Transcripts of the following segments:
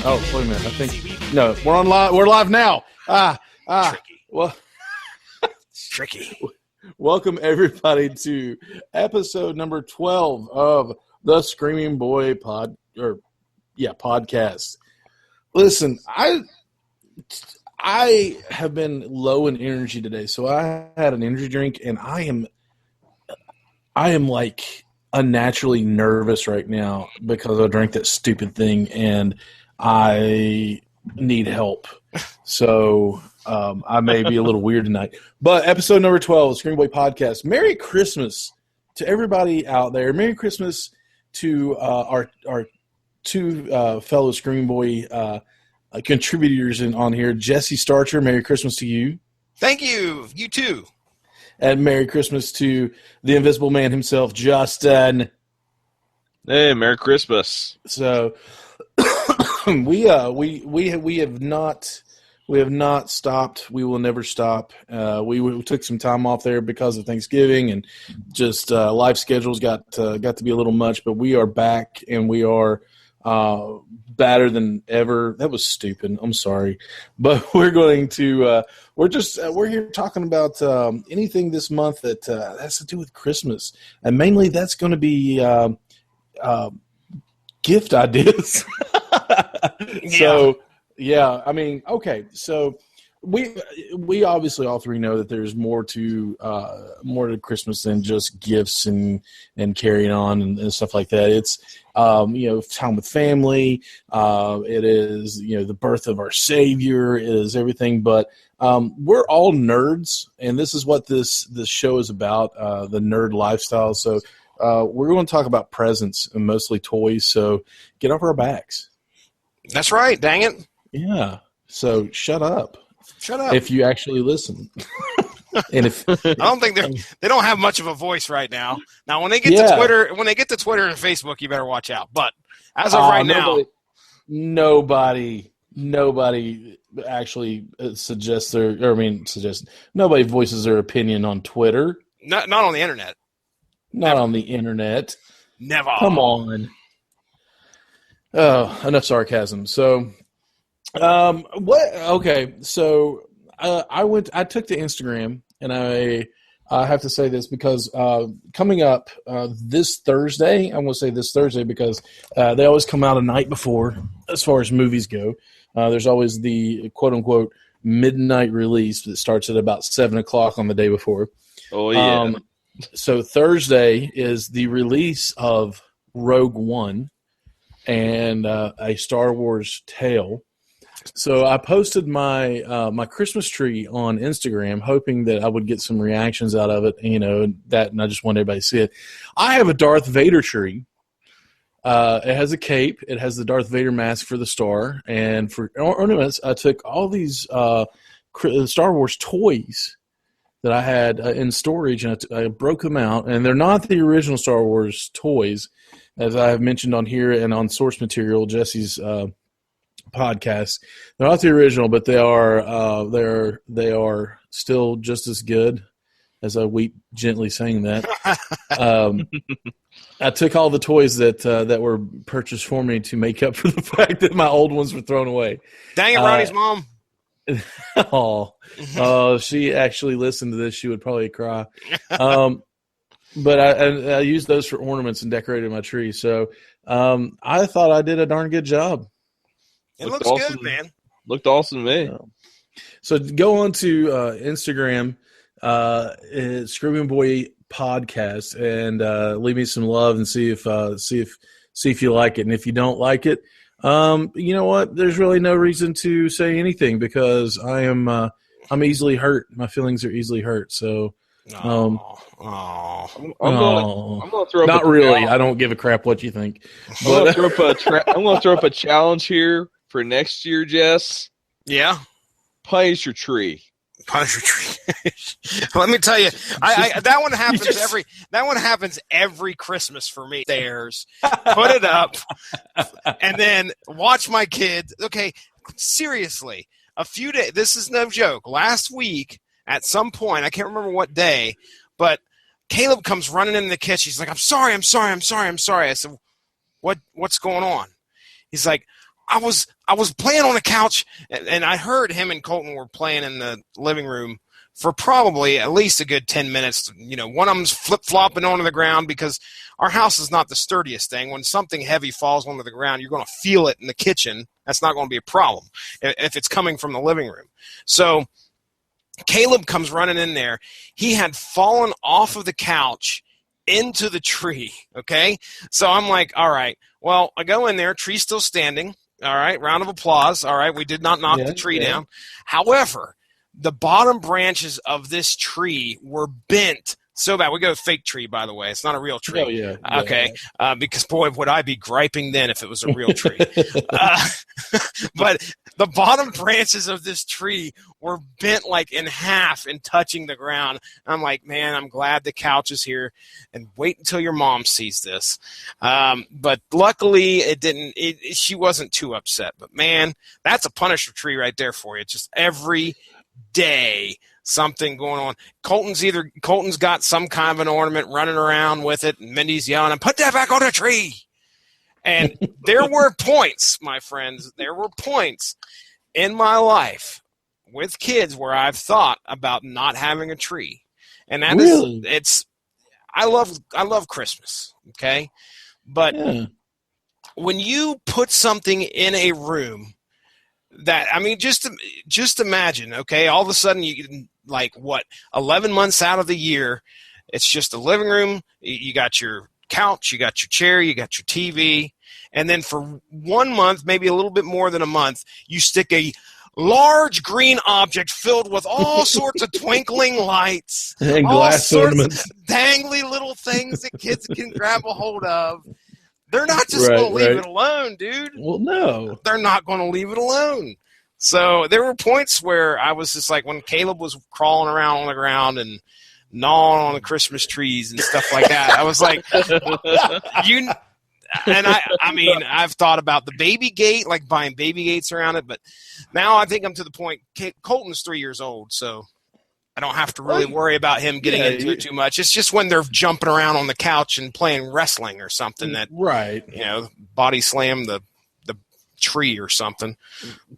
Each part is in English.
Oh, wait a minute. I think no, we're on live. We're live now. Tricky. Well, tricky. Welcome everybody to episode number 12 of the Screaming Boy podcast. Listen, I have been low in energy today, so I had an energy drink, and I am like unnaturally nervous right now because I drank that stupid thing, and I need help. So I may be a little weird tonight. But episode number 12 of the Screaming Boy podcast. Merry Christmas to everybody out there. Merry Christmas to our two fellow Screaming Boy contributors on here. Jesse Starcher, Merry Christmas to you. Thank you. You too. And Merry Christmas to the Invisible Man himself, Justin. Hey, Merry Christmas. So we have not stopped. We will never stop. We took some time off there because of Thanksgiving, and just life schedules got to be a little much. But we are back, and we are badder than ever. That was stupid. I'm sorry, but we're going to we're here talking about anything this month that has to do with Christmas, and mainly that's going to be gift ideas. So yeah, I mean, okay, so we obviously all three know that there's more to Christmas than just gifts and carrying on and stuff like that. It's time with family. It is the birth of our Savior. It is everything. But we're all nerds, and this is what this show is about, the nerd lifestyle. So we're going to talk about presents and mostly toys. So get off our backs. That's right. Dang it. Yeah. So shut up. Shut up. If you actually listen. And if I don't think they don't have much of a voice right now. Now when they get to Twitter and Facebook, you better watch out. But as of right now, nobody actually nobody voices their opinion on Twitter. Not on the internet. Not on the internet. Never. Come on. Oh, enough sarcasm. So what? Okay, so I took to Instagram, and I have to say this because coming up this Thursday, I'm going to say this Thursday because they always come out a night before as far as movies go. There's always the quote-unquote midnight release that starts at about 7 o'clock on the day before. Oh, yeah. So Thursday is the release of Rogue One and a Star Wars tale. So I posted my my Christmas tree on Instagram, hoping that I would get some reactions out of it, and I just wanted everybody to see it. I have a Darth Vader tree. It has a cape. It has the Darth Vader mask for the star, and for ornaments, I took all these Star Wars toys that I had in storage, and I broke them out, and they're not the original Star Wars toys, as I have mentioned on here and on source material, Jesse's podcast. They're not the original, but they are still just as good, as I weep gently saying that. I took all the toys that were purchased for me to make up for the fact that my old ones were thrown away. Dang it, Ronnie's mom. She actually listened to this, she would probably cry. But I used those for ornaments and decorated my tree. So I thought I did a darn good job. It looks awesome. Good, man. Looked awesome to me. So go on to Instagram, Screaming Boy Podcast, and leave me some love and see if you like it. And if you don't like it, you know what? There's really no reason to say anything because I'm easily hurt. My feelings are easily hurt. So. I'm gonna throw up not really. I don't give a crap what you think. I'm gonna throw up a challenge here for next year, Jess. Yeah. Place your tree. Punisher tree. Let me tell you, that one happens every Christmas for me. Stairs, put it up, and then watch my kids. Okay, seriously, a few days. This is no joke. Last week, at some point, I can't remember what day, but Caleb comes running in the kitchen. He's like, "I'm sorry." I said, "What's going on?" He's like, I was playing on the couch, and I heard him and Colton were playing in the living room for probably at least a good 10 minutes. You know, one of them's flip-flopping onto the ground because our house is not the sturdiest thing. When something heavy falls onto the ground, you're going to feel it in the kitchen. That's not going to be a problem if it's coming from the living room. So Caleb comes running in there. He had fallen off of the couch into the tree, okay? So I'm like, all right, well, I go in there, tree's still standing. All right, round of applause. All right, we did not knock the tree down. However, the bottom branches of this tree were bent so bad. We go fake tree, by the way. It's not a real tree. Oh, yeah. Okay, because, boy, would I be griping then if it was a real tree. But the bottom branches of this tree were bent like in half and touching the ground. I'm like, man, I'm glad the couch is here. And wait until your mom sees this. But luckily, it didn't. She wasn't too upset. But, man, that's a Punisher tree right there for you. Just every day something going on. Colton's got some kind of an ornament running around with it, and Mindy's yelling, "Put that back on the tree!" And there were points, my friends, in my life with kids where I've thought about not having a tree. And that is, I love Christmas, okay? But when you put something in a room that, I mean, just imagine, okay, all of a sudden you, 11 months out of the year, it's just a living room, you got your couch, you got your chair, you got your TV, and then for 1 month, maybe a little bit more than a month, you stick a large green object filled with all sorts of twinkling lights and all glass sorts ornaments, of dangly little things that kids can grab a hold of. They're not just going to leave it alone, dude. Well, no. They're not going to leave it alone. So there were points where I was just like, when Caleb was crawling around on the ground and gnawing on the Christmas trees and stuff like that, I was like, I mean, I've thought about the baby gate, like buying baby gates around it, but now I think I'm to the point. Colton's 3 years old, so I don't have to really worry about him getting into it too much. It's just when they're jumping around on the couch and playing wrestling or something that, body slam the tree or something.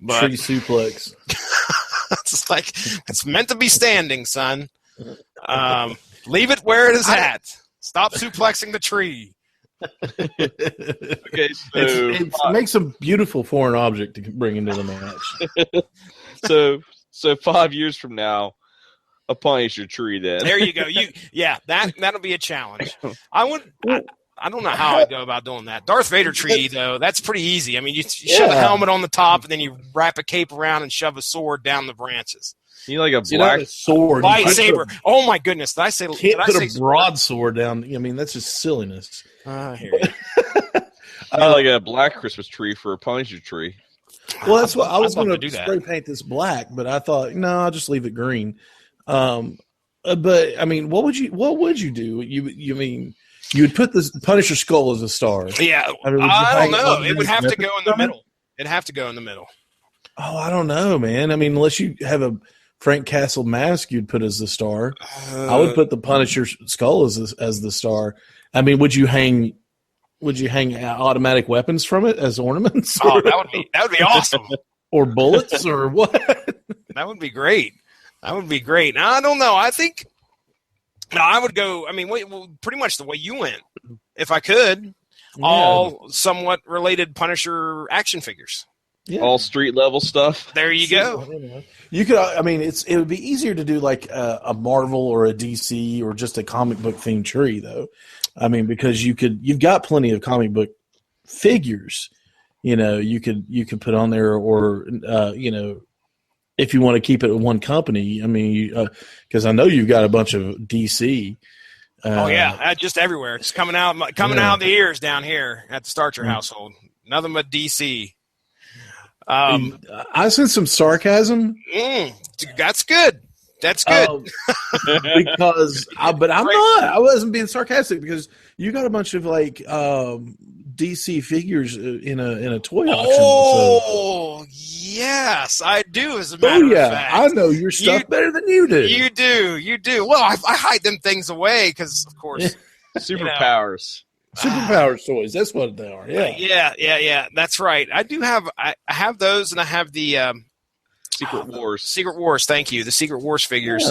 But tree suplex. It's like, it's meant to be standing, son. Leave it where it is at. Stop suplexing the tree. Okay, so it makes a beautiful foreign object to bring into the match. so 5 years from now, a Punisher tree. Then there you go. That'll be a challenge. I don't know how I go about doing that. Darth Vader tree, though, that's pretty easy. I mean, you shove a helmet on the top, and then you wrap a cape around and shove a sword down the branches. You like a black sword, lightsaber. Oh my goodness! Did I say? Can't put a broadsword down. I mean, that's just silliness. I hear you. Like a black Christmas tree for a Punisher tree. Well, that's what I was going to spray paint this black, but I thought, no, I'll just leave it green. But I mean, what would you do? You mean you would put the Punisher skull as a star? Yeah, I don't know. It would have to go in the middle. It'd have to go in the middle. Oh, I don't know, man. I mean, unless you have a Frank Castle mask, you'd put as the star. I would put the Punisher skull as the star. I mean, would you hang automatic weapons from it as ornaments? Oh, that would be awesome. Or bullets or what? That would be great. Now, I don't know. I think I would go. I mean, pretty much the way you went, if I could. Yeah. All somewhat related Punisher action figures. Yeah. All street level stuff. There you go. You could. I mean, it would be easier to do like a Marvel or a DC or just a comic book themed tree, though. I mean, because you've got plenty of comic book figures. You could put on there, or if you want to keep it at one company. I mean, because I know you've got a bunch of DC. Just everywhere. It's coming out of the ears down here at the Starcher household. Nothing but DC. I sense some sarcasm. That's good. That's good. But I'm not. I wasn't being sarcastic because you got a bunch of like DC figures in a toy auction. Oh, yes, I do. As a matter of fact, I know your stuff better than you do. You do. Well, I hide them things away because, of course, superpowers. Superpowers toys. That's what they are. Yeah. Yeah. That's right. I do have. I have those, and I have the Secret Wars. Secret Wars. Thank you. The Secret Wars figures.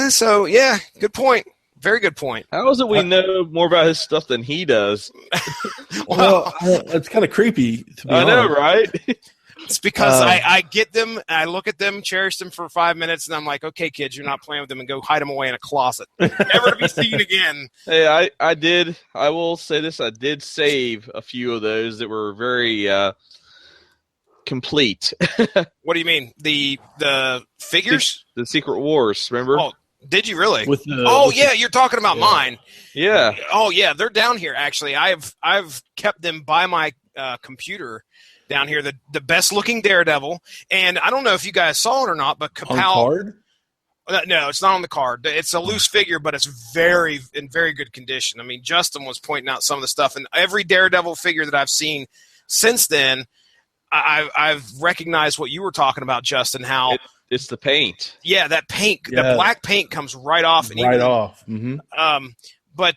So yeah, good point. Very good point. How is it we know more about his stuff than he does? Well, it's kind of creepy. To be honest. Know, right? It's because I get them, I look at them, cherish them for 5 minutes, and I'm like, okay, kids, you're not playing with them, and go hide them away in a closet. Never to be seen again. Hey, I will say this. I did save a few of those that were very complete. What do you mean? The figures? The Secret Wars, remember? Oh, did you really? Yeah, you're talking about mine. Yeah. Oh, yeah, they're down here, actually. I've kept them by my computer down here, the best-looking Daredevil. And I don't know if you guys saw it or not, but Kapow... On card? No, it's not on the card. It's a loose figure, but it's in very good condition. I mean, Justin was pointing out some of the stuff, and every Daredevil figure that I've seen since then, I've recognized what you were talking about, Justin, how... It's the paint. Yeah, that paint, the black paint comes right off. Mm-hmm. But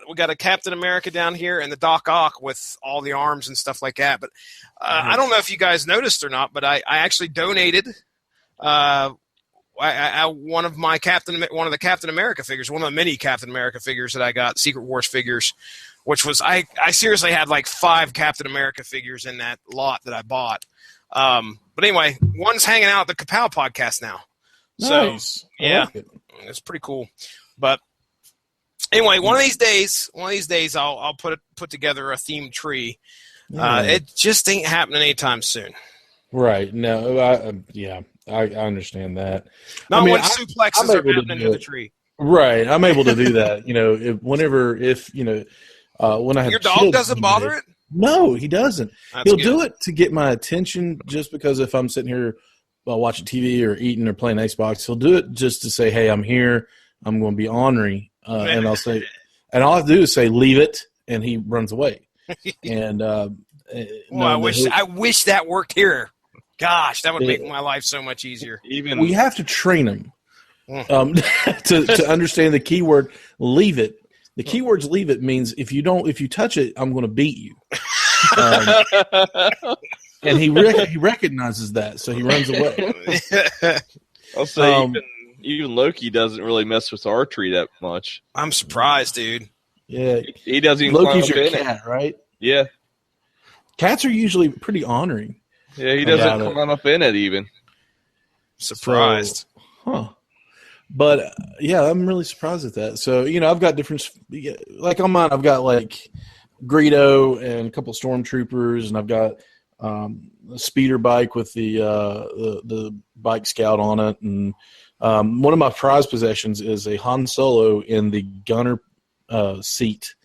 we got a Captain America down here and the Doc Ock with all the arms and stuff like that. But I don't know if you guys noticed or not, but I actually donated one of the Captain America figures, one of the many Captain America figures that I got, Secret Wars figures, which was I seriously had like 5 Captain America figures in that lot that I bought. But anyway, one's hanging out at the Kapow podcast now. Nice. So, yeah, it's pretty cool. But anyway, one of these days, I'll put together a themed tree. It just ain't happening anytime soon. Right. No. I understand that. Not when suplexes are happening to the tree. Right. I'm able to do that. When I have your dog doesn't bother it. No, he doesn't. He'll do it to get my attention just because if I'm sitting here watching TV or eating or playing Xbox, he'll do it just to say, hey, I'm here. I'm going to be ornery. And I'll say, and all I do is say, leave it. And he runs away. And I wish that worked here. Gosh, that would make my life so much easier. We have to train him to understand the keyword, leave it. The keywords leave it means if you touch it, I'm going to beat you. And he recognizes that, so he runs away. I'll say even Loki doesn't really mess with our tree that much. I'm surprised, dude. Yeah, he doesn't even Loki's your cat, right? Yeah. Cats are usually pretty honoring. Yeah, he doesn't climb up in it even. Surprised. But yeah, I'm really surprised at that. So, I've got different, like on mine, I've got like Greedo and a couple stormtroopers, and I've got a speeder bike with the bike scout on it. And one of my prized possessions is a Han Solo in the gunner seat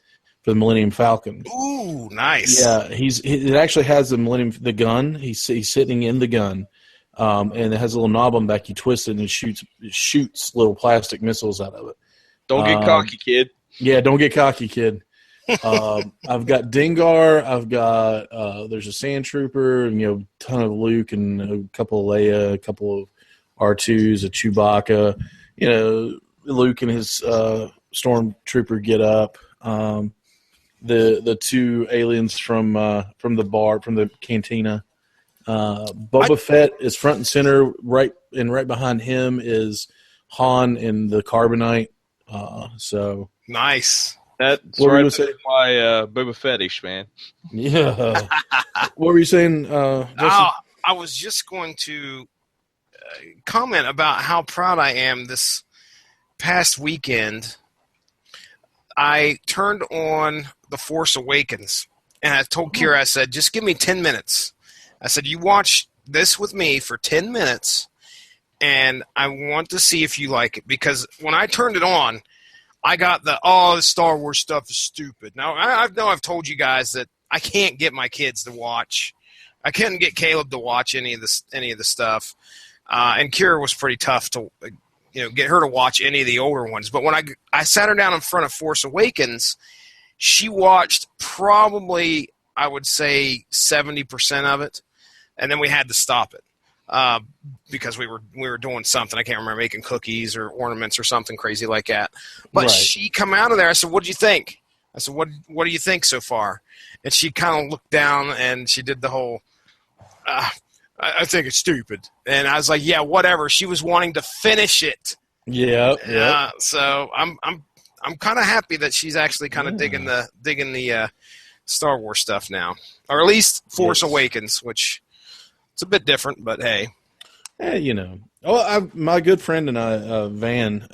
for the Millennium Falcon. Ooh, nice. Yeah, it actually has the gun. He's sitting in the gun. And it has a little knob on the back. You twist it, and it shoots little plastic missiles out of it. Don't get cocky, kid. Yeah, don't get cocky, kid. I've got Dengar. I've got there's a Sand Trooper, and ton of Luke and a couple of Leia, a couple of R2s, a Chewbacca. Luke and his Stormtrooper get up. The 2 aliens from the cantina. Boba Fett is front and center, right behind him is Han in the Carbonite. So nice. That's what right up my Boba Fettish, man. Yeah. What were you saying, Justin? I was just going to comment about how proud I am this past weekend. I turned on The Force Awakens, and I told Kira, I said, just give me 10 minutes. I said, you watch this with me for 10 minutes, and I want to see if you like it. Because when I turned it on, I got the Star Wars stuff is stupid. Now, I know I've told you guys that I can't get my kids to watch. I couldn't get Caleb to watch any of the stuff And Kira was pretty tough to get her to watch any of the older ones. But when I sat her down in front of Force Awakens, she watched probably, I would say, 70% of it, and then we had to stop it because we were doing something. I can't remember, making cookies or ornaments or something crazy like that. But She come out of there. I said, "What did you think?" I said, "What do you think so far?" And she kind of looked down and she did the whole, I think it's stupid. And I was like, yeah, whatever. She was wanting to finish it. Yeah. So I'm kind of happy that she's actually kind of digging the Star Wars stuff now, or at least Force Awakens, which it's a bit different, but hey. Hey, my good friend and I, Van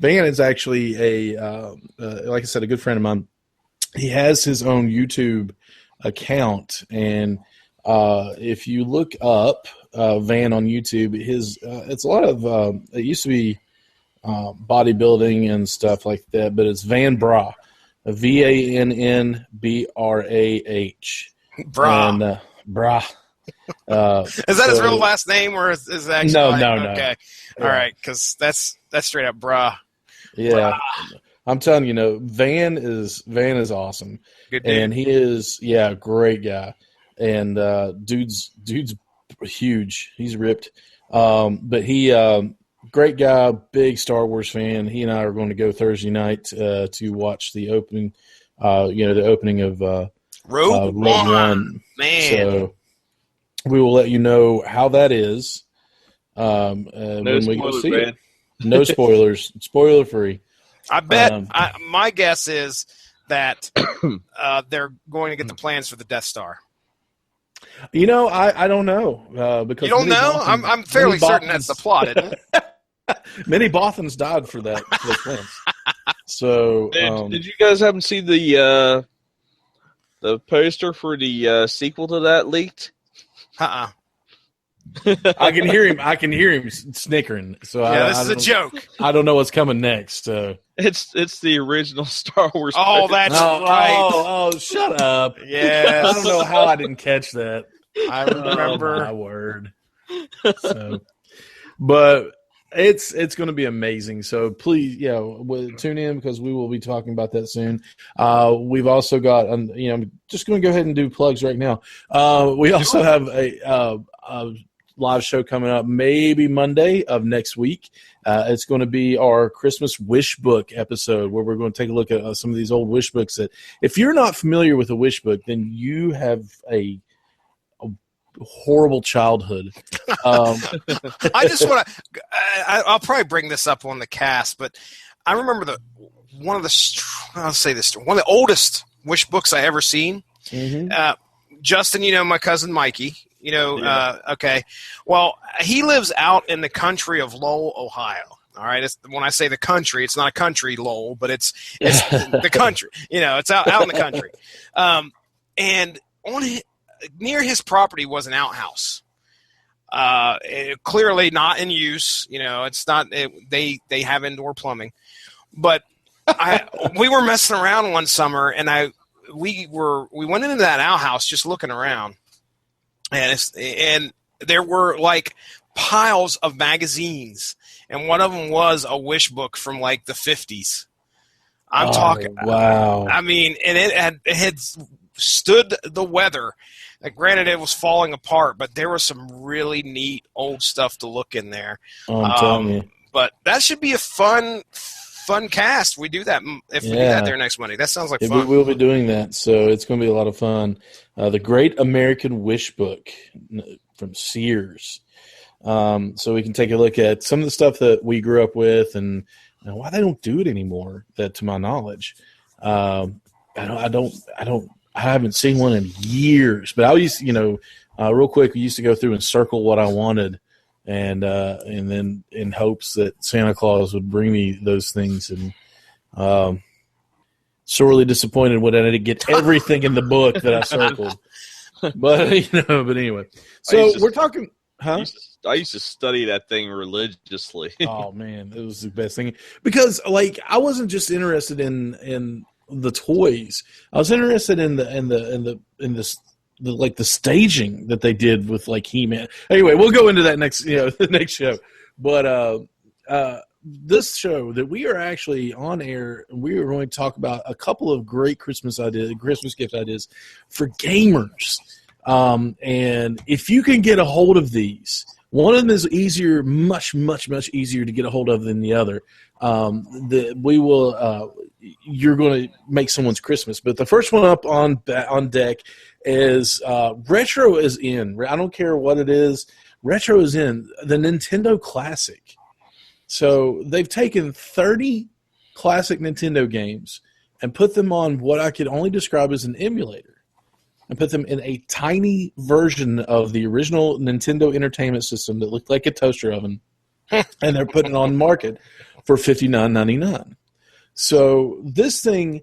is actually like I said, a good friend of mine. He has his own YouTube account, and if you look up Van on YouTube, it's a lot of it used to be bodybuilding and stuff like that, but it's Van Brah, VANNBRAH. Brah. And, Brah. Is that his real last name, or is it actually? No. Okay, all right, because that's straight up Brah. Yeah, Brah. I'm telling you, Van is awesome. Good dude. And he is great guy, and dude's huge. He's ripped, but he great guy, big Star Wars fan. He and I are going to go Thursday night to watch the opening. The opening of Rogue One. Man. So we will let you know how that is when we go see it. No spoilers. Spoiler free. I bet my guess is that they're going to get the plans for the Death Star. I don't know because you don't know. I'm fairly certain that's the plot, isn't it? Many Bothans died for that. For those plans. So, did you guys happen to see the poster for the sequel to that leaked? I can hear him snickering. So this is a joke. I don't know what's coming next. It's the original Star Wars. Oh, that's right. Oh, shut up. Yeah, I don't know how I didn't catch that. I remember. Oh, my word. So, but it's going to be amazing. So please, tune in because we will be talking about that soon. We've also got, I'm just going to go ahead and do plugs right now. We also have a live show coming up maybe Monday of next week. It's going to be our Christmas wish book episode where we're going to take a look at some of these old wish books that if you're not familiar with a wish book, then you have a horrible childhood. I just want to I'll probably bring this up on the cast, but I remember one of the oldest wish books I ever seen. Mm-hmm. Justin, my cousin Mikey, okay. Well, he lives out in the country of Lowell, Ohio. All right. When I say the country, it's not a country, Lowell, but it's the country. It's out in the country. And near his property was an outhouse. Clearly not in use. It's not. They have indoor plumbing, but we were messing around one summer, and we went into that outhouse just looking around. And there were like piles of magazines, and one of them was a wish book from like the 50s. I'm talking. Wow. I mean, and it had stood the weather. Like, granted, it was falling apart, but there was some really neat old stuff to look in there. Oh, I'm telling you. But that should be a fun cast. We do that if we do that there next Monday. That sounds like fun. We'll be doing that, so it's going to be a lot of fun. The Great American Wish Book from Sears. So we can take a look at some of the stuff that we grew up with and why they don't do it anymore. That, to my knowledge, I haven't seen one in years. But I used, real quick, we used to go through and circle what I wanted. And then in hopes that Santa Claus would bring me those things, and sorely disappointed when I didn't get everything in the book that I circled. But anyway, so we're talking. Huh? I used to study that thing religiously. Oh man, it was the best thing because I wasn't just interested in the toys. I was interested in the the staging that they did with like He-Man. Anyway, we'll go into that next the next show. But this show that we are actually on air, we are going to talk about a couple of great Christmas gift ideas for gamers. And if you can get a hold of these, one of them is easier, much easier to get a hold of than the other. You're going to make someone's Christmas. But the first one up on deck is retro is in. I don't care what it is. Retro is in the Nintendo Classic. So they've taken 30 classic Nintendo games and put them on what I could only describe as an emulator, and put them in a tiny version of the original Nintendo Entertainment System that looked like a toaster oven, and they're putting it on the market for $59.99. So this thing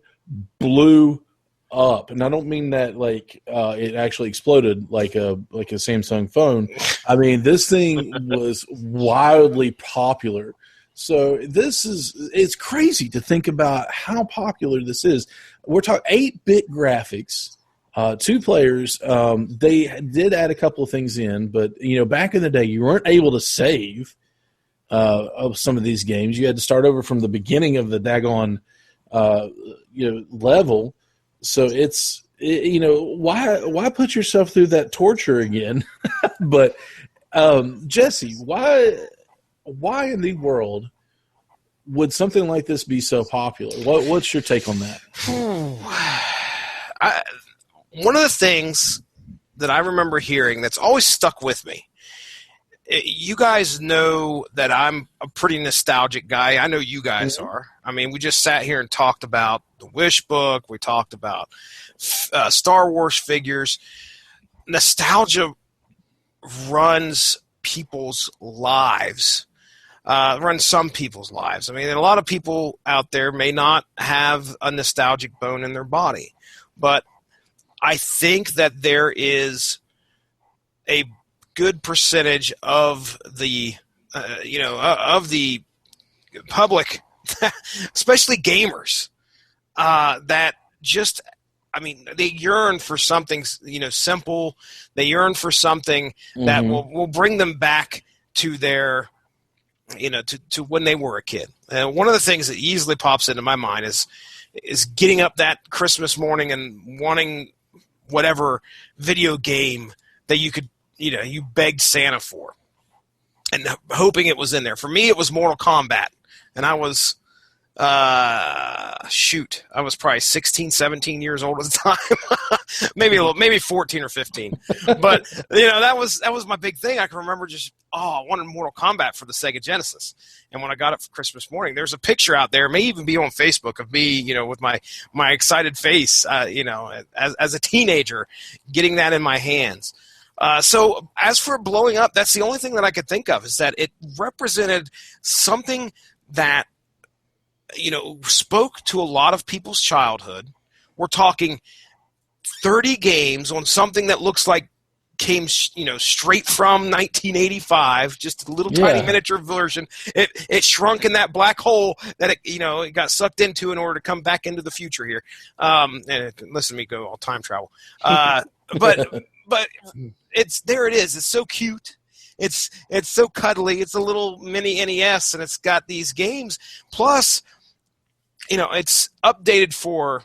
blew up, and I don't mean that like it actually exploded like a Samsung phone. I mean, this thing was wildly popular. So it's crazy to think about how popular this is. We're talking 8-bit graphics, 2 players. They did add a couple of things in, but back in the day, you weren't able to save of some of these games. You had to start over from the beginning of the daggone level. So why put yourself through that torture again? But Jesse, why in the world would something like this be so popular? What's your take on that? One of the things that I remember hearing that's always stuck with me, you guys know that I'm a pretty nostalgic guy. I know you guys are. I mean, we just sat here and talked about the Wish book. We talked about Star Wars figures. Nostalgia runs people's lives, runs some people's lives. I mean, a lot of people out there may not have a nostalgic bone in their body, but I think that there is a good percentage of the of the public, especially gamers, that just, I mean, they yearn for something simple. They yearn for something that will bring them back to their to when they were a kid. And one of the things that easily pops into my mind is getting up that Christmas morning and wanting whatever video game that you could you begged Santa for, and hoping it was in there. For me, it was Mortal Kombat, and I was, I was probably 16, 17 years old at the time, maybe 14 or 15. But that was my big thing. I can remember I wanted Mortal Kombat for the Sega Genesis, and when I got it for Christmas morning, there's a picture out there, may even be on Facebook, of me, with my excited face, as a teenager, getting that in my hands. So as for blowing up, that's the only thing that I could think of, is that it represented something that, spoke to a lot of people's childhood. We're talking 30 games on something that looks like came, straight from 1985, just a little tiny miniature version. It shrunk in that black hole that it got sucked into in order to come back into the future here. And listen to me go all time travel. But it's there. It is. It's so cute. It's so cuddly. It's a little mini NES, and it's got these games. Plus, it's updated for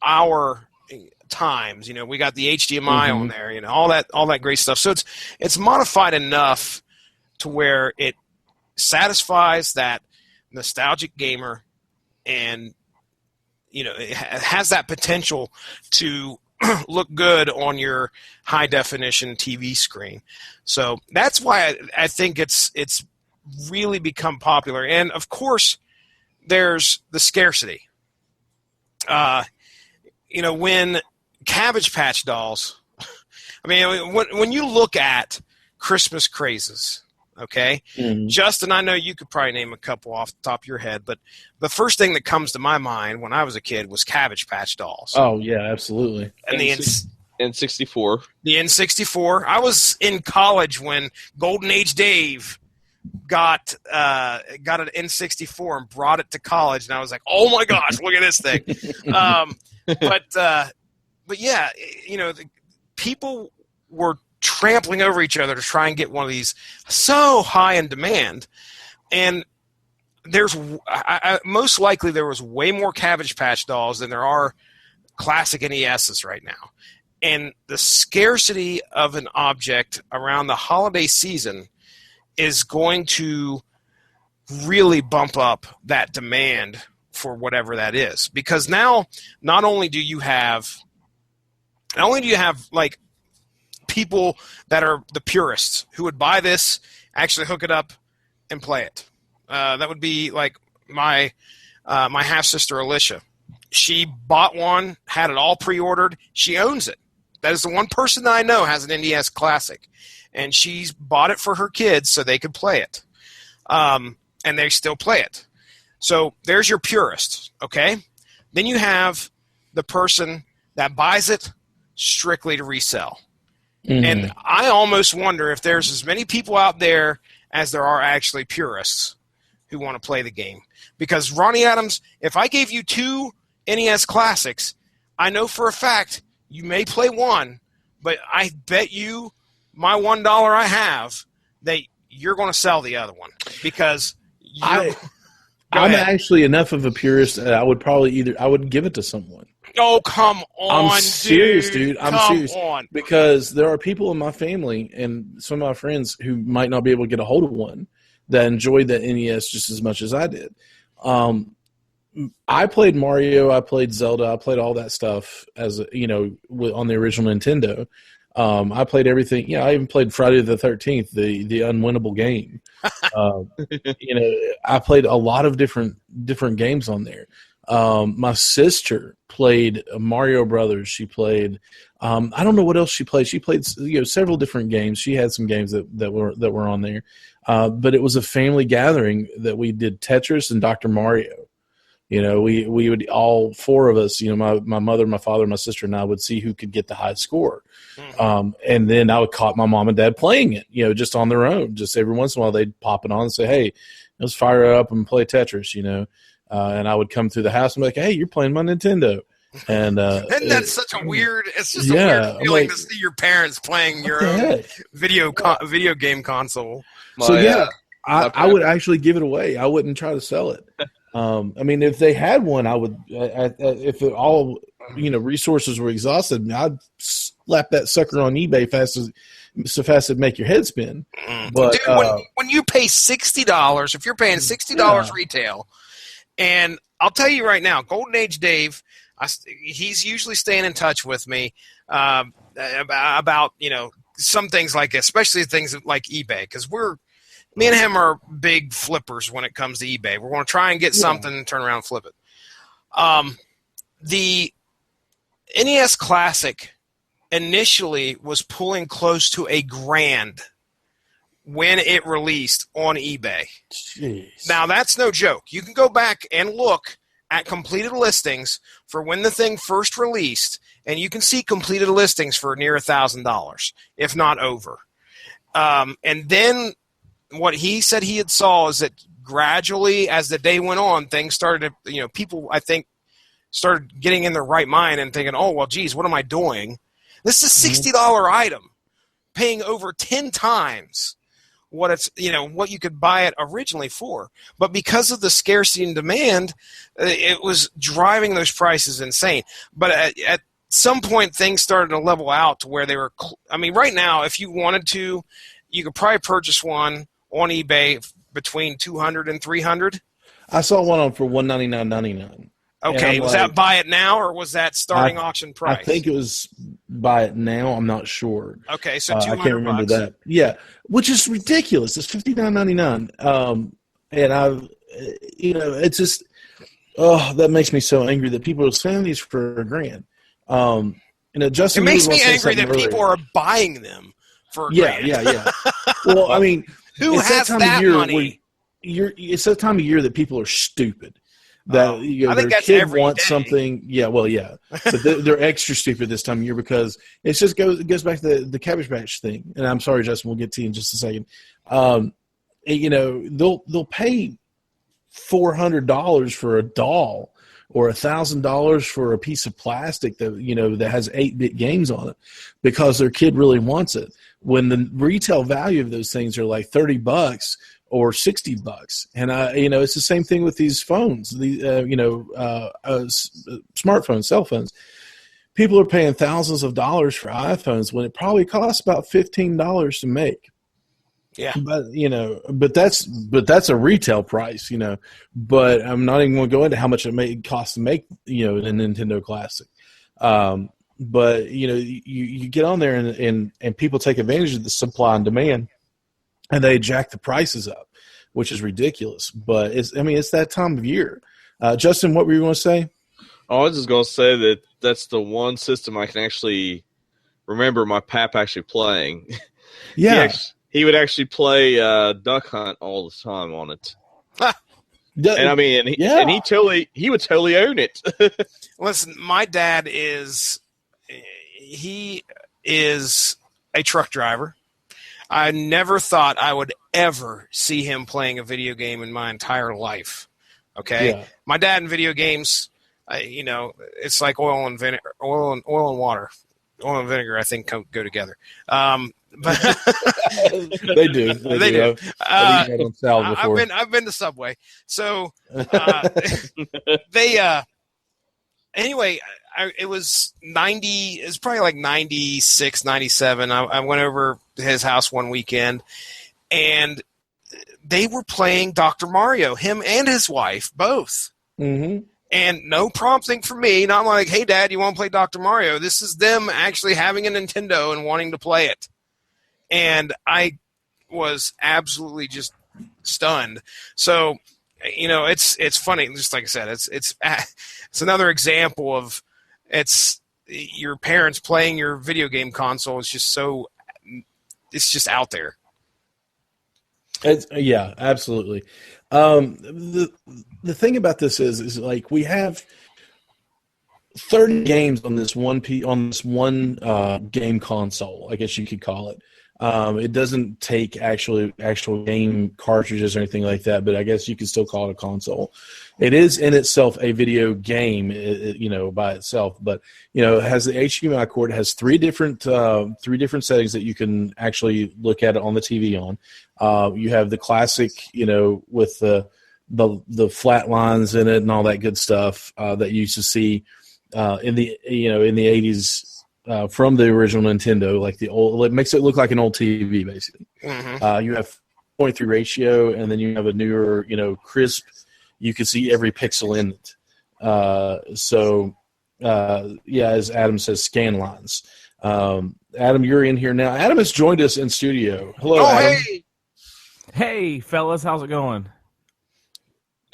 our times. We got the HDMI on there. All that great stuff. So it's modified enough to where it satisfies that nostalgic gamer, and it has that potential to look good on your high definition TV screen. So that's why I think it's really become popular. And of course, there's the scarcity. When Cabbage Patch dolls, I mean, when you look at Christmas crazes, okay, Justin, I know you could probably name a couple off the top of your head, but the first thing that comes to my mind when I was a kid was Cabbage Patch dolls. Oh yeah, absolutely. And the N64. The N64. I was in college when Golden Age Dave got an N64 and brought it to college, and I was like, oh my gosh, look at this thing. But yeah, people were trampling over each other to try and get one of these, so high in demand. And most likely there was way more Cabbage Patch dolls than there are classic NESs right now. And the scarcity of an object around the holiday season is going to really bump up that demand for whatever that is. Because now, not only do you have like people that are the purists who would buy this, actually hook it up, and play it. That would be like my half-sister Alicia. She bought one, had it all pre-ordered. She owns it. That is the one person that I know has an NES Classic. And she's bought it for her kids so they could play it. And they still play it. So there's your purist, okay? Then you have the person that buys it strictly to resell. Mm-hmm. And I almost wonder if there's as many people out there as there are actually purists who want to play the game. Because, Ronnie Adams, if I gave you 2 NES Classics, I know for a fact you may play one, but I bet you my $1 I have that you're going to sell the other one. Because I'm actually enough of a purist that I would probably I would give it to someone. Oh, come on, I'm serious, dude. I'm serious. On. Because there are people in my family and some of my friends who might not be able to get a hold of one that enjoyed the NES just as much as I did. I played Mario, I played Zelda, I played all that stuff as on the original Nintendo. I played everything. I even played Friday the 13th, the unwinnable game. I played a lot of different games on there. My sister played Mario Brothers. She played I don't know what else she played. She played several different games. She had some games that were on there. But it was a family gathering that we did Tetris and Dr. Mario. We would, all 4 of us, my mother, my father, my sister, and I would see who could get the high score. Mm-hmm. And then I would caught my mom and dad playing it, just on their own. Just every once in a while they'd pop it on and say, hey, let's fire it up and play Tetris, and I would come through the house and be like, hey, you're playing my Nintendo. And isn't that such a weird, it's just a weird feeling to see your parents playing your own video game console. So I would actually give it away. I wouldn't try to sell it. If they had one, I would. If all resources were exhausted, I'd slap that sucker on eBay so fast it'd make your head spin. But dude, when you pay $60, if you're paying $60 retail, and I'll tell you right now, Golden Age Dave, he's usually staying in touch with me about some things like, especially things like eBay, because me and him are big flippers when it comes to eBay. We're going to try and get something and turn around and flip it. The NES Classic initially was pulling close to $1,000 when it released on eBay. Jeez. Now, that's no joke. You can go back and look at completed listings for when the thing first released, and you can see completed listings for near $1,000, if not over. And then what he said he had saw is that gradually, as the day went on, things started to, people, I think, started getting in their right mind and thinking, oh, well, geez, what am I doing? This is a $60 item, paying over 10 times what it's, what you could buy it originally for. But because of the scarcity and demand, it was driving those prices insane. But at some point, things started to level out to where they were, right now, if you wanted to, you could probably purchase one on eBay between $200 and $300. I saw one on for $199.99. Okay, was that buy it now or was that starting auction price? I think it was buy it now. I'm not sure. Okay, so $200. I can't remember that. Yeah, which is ridiculous. It's $59.99. And it's just, that makes me so angry that people are selling these for $1,000. Justin, it makes me angry that people are buying them for $1,000. Yeah. Well, who has that money? It's that time of year that people are stupid. That I think their that's kid every wants day. Something. Yeah, well, yeah, but they're extra stupid this time of year because it just goes back to the Cabbage Patch thing. And I'm sorry, Justin, we'll get to you in just a second. They'll pay $400 for a doll or $1,000 for a piece of plastic that, that has 8-bit games on it because their kid really wants it. When the retail value of those things are like $30 or $60. And, it's the same thing with these phones, smartphones, cell phones. People are paying thousands of dollars for iPhones when it probably costs about $15 to make. Yeah. But that's a retail price, but I'm not even going to go into how much it costs to make, a Nintendo Classic. But you get on there and people take advantage of the supply and demand, and they jack the prices up, which is ridiculous. But it's that time of year. Justin, what were you going to say? Oh, I was just going to say that that's the one system I can actually remember my pap actually playing. Yeah. He would actually play Duck Hunt all the time on it. And he would totally own it. Listen, my dad is a truck driver. I never thought I would ever see him playing a video game in my entire life. Okay, yeah. My dad in video games, it's like oil and water. Oil and vinegar, I think, go together. But they do. They do. I've been to Subway, so they. Anyway, it was 90. It was probably like 96, 97. I went over to his house one weekend, and they were playing Dr. Mario. Him and his wife both. Mm-hmm. And no prompting for me. Not like, hey, Dad, you want to play Dr. Mario? This is them actually having a Nintendo and wanting to play it. And I was absolutely just stunned. So, it's funny. Just like I said, it's another example of your parents playing your video game console is just it's just out there. Yeah, absolutely. The thing about this is like we have 30 games on this one game console, I guess you could call it. It doesn't take actual game cartridges or anything like that, but I guess you could still call it a console. It is in itself a video game, by itself, but it has the HDMI cord. It has three different settings that you can actually look at it on the TV on. You have the classic, with the flat lines in it and all that good stuff that you used to see in the 80s. From the original Nintendo, like the old, it makes it look like an old TV, basically. Mm-hmm. You have 0.3 ratio, and then you have a newer, crisp. You can see every pixel in it. As Adam says, scan lines. Adam, you're in here now. Adam has joined us in studio. Hello, Adam. Hey, fellas, how's it going?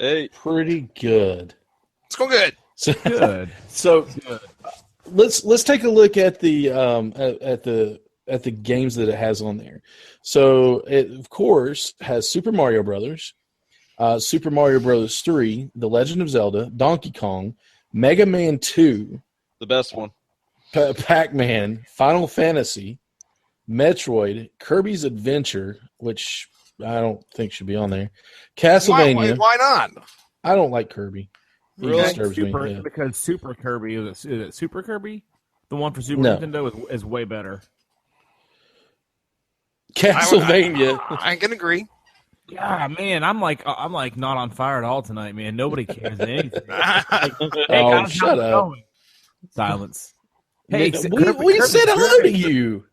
Hey, pretty good. It's going good. Good. Good. Let's take a look at the games that it has on there. So it of course has Super Mario Brothers, Super Mario Brothers 3, The Legend of Zelda, Donkey Kong, Mega Man 2, the best one, Pac-Man, Final Fantasy, Metroid, Kirby's Adventure, which I don't think should be on there, Castlevania. Why not? I don't like Kirby. Really? Because Super Kirby is it Super Kirby? The one for Super Nintendo is way better. Castlevania. I can agree. Yeah, man, I'm like not on fire at all tonight, man. Nobody cares anything. Shut up. Silence. Hey, we said hello to you.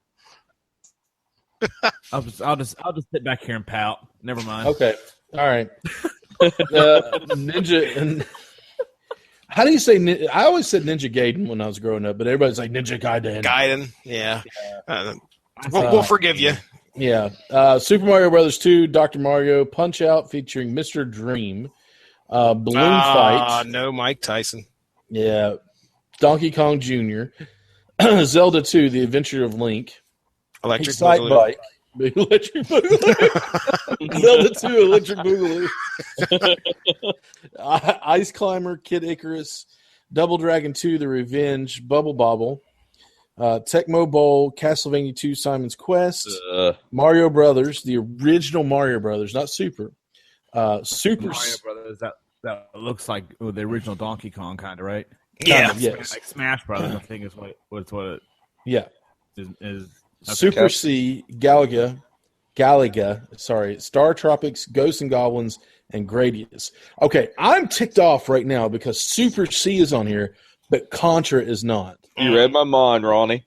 I'll just sit back here and pout. Never mind. Okay. All right. Ninja and. How do you say? I always said Ninja Gaiden when I was growing up, but everybody's like Ninja Gaiden. Gaiden, yeah. We'll forgive you. Yeah. Super Mario Brothers 2, Dr. Mario, Punch Out featuring Mr. Dream, Balloon Fight. No Mike Tyson. Yeah. Donkey Kong Jr., Zelda 2, The Adventure of Link, Electric Excite Bike. Electric Boogaloo. Zelda 2, Electric Boogaloo. Ice Climber, Kid Icarus, Double Dragon 2, The Revenge, Bubble Bobble, Tecmo Bowl, Castlevania 2, Simon's Quest, Mario Brothers, the original Mario Brothers, not Super. Mario Brothers. that looks like the original Donkey Kong kind of, right? Yeah, yes. Like Smash Brothers, I think is what it Yeah. is. Okay. Super C, Galaga, Star Tropics, Ghosts and Goblins, and Gradius. Okay, I'm ticked off right now because Super C is on here, but Contra is not. You read my mind, Ronnie.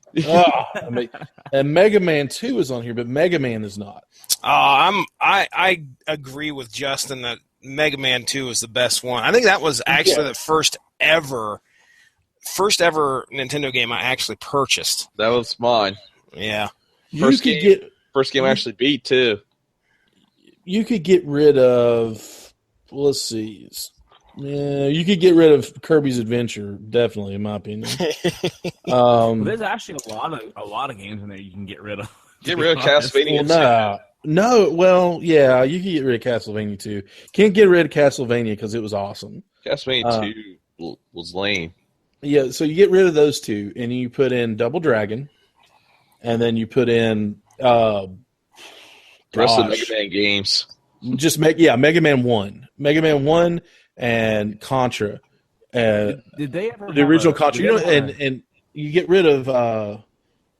And Mega Man 2 is on here, but Mega Man is not. I agree with Justin that Mega Man 2 is the best one. I think that was actually the first ever Nintendo game I actually purchased. That was mine. Yeah. First game I actually beat, too. You could get rid of, let's see. Yeah, you could get rid of Kirby's Adventure, definitely, in my opinion. There's actually a lot of games in there you can get rid of. Get rid of Castlevania. You can get rid of Castlevania too. Can't get rid of Castlevania because it was awesome. Castlevania 2 was lame. Yeah, so you get rid of those two, and you put in Double Dragon, and then you put in the rest of the Mega Man games. Just Mega Man 1. Mega Man 1 and Contra. Did they ever the original Contra? And you get rid of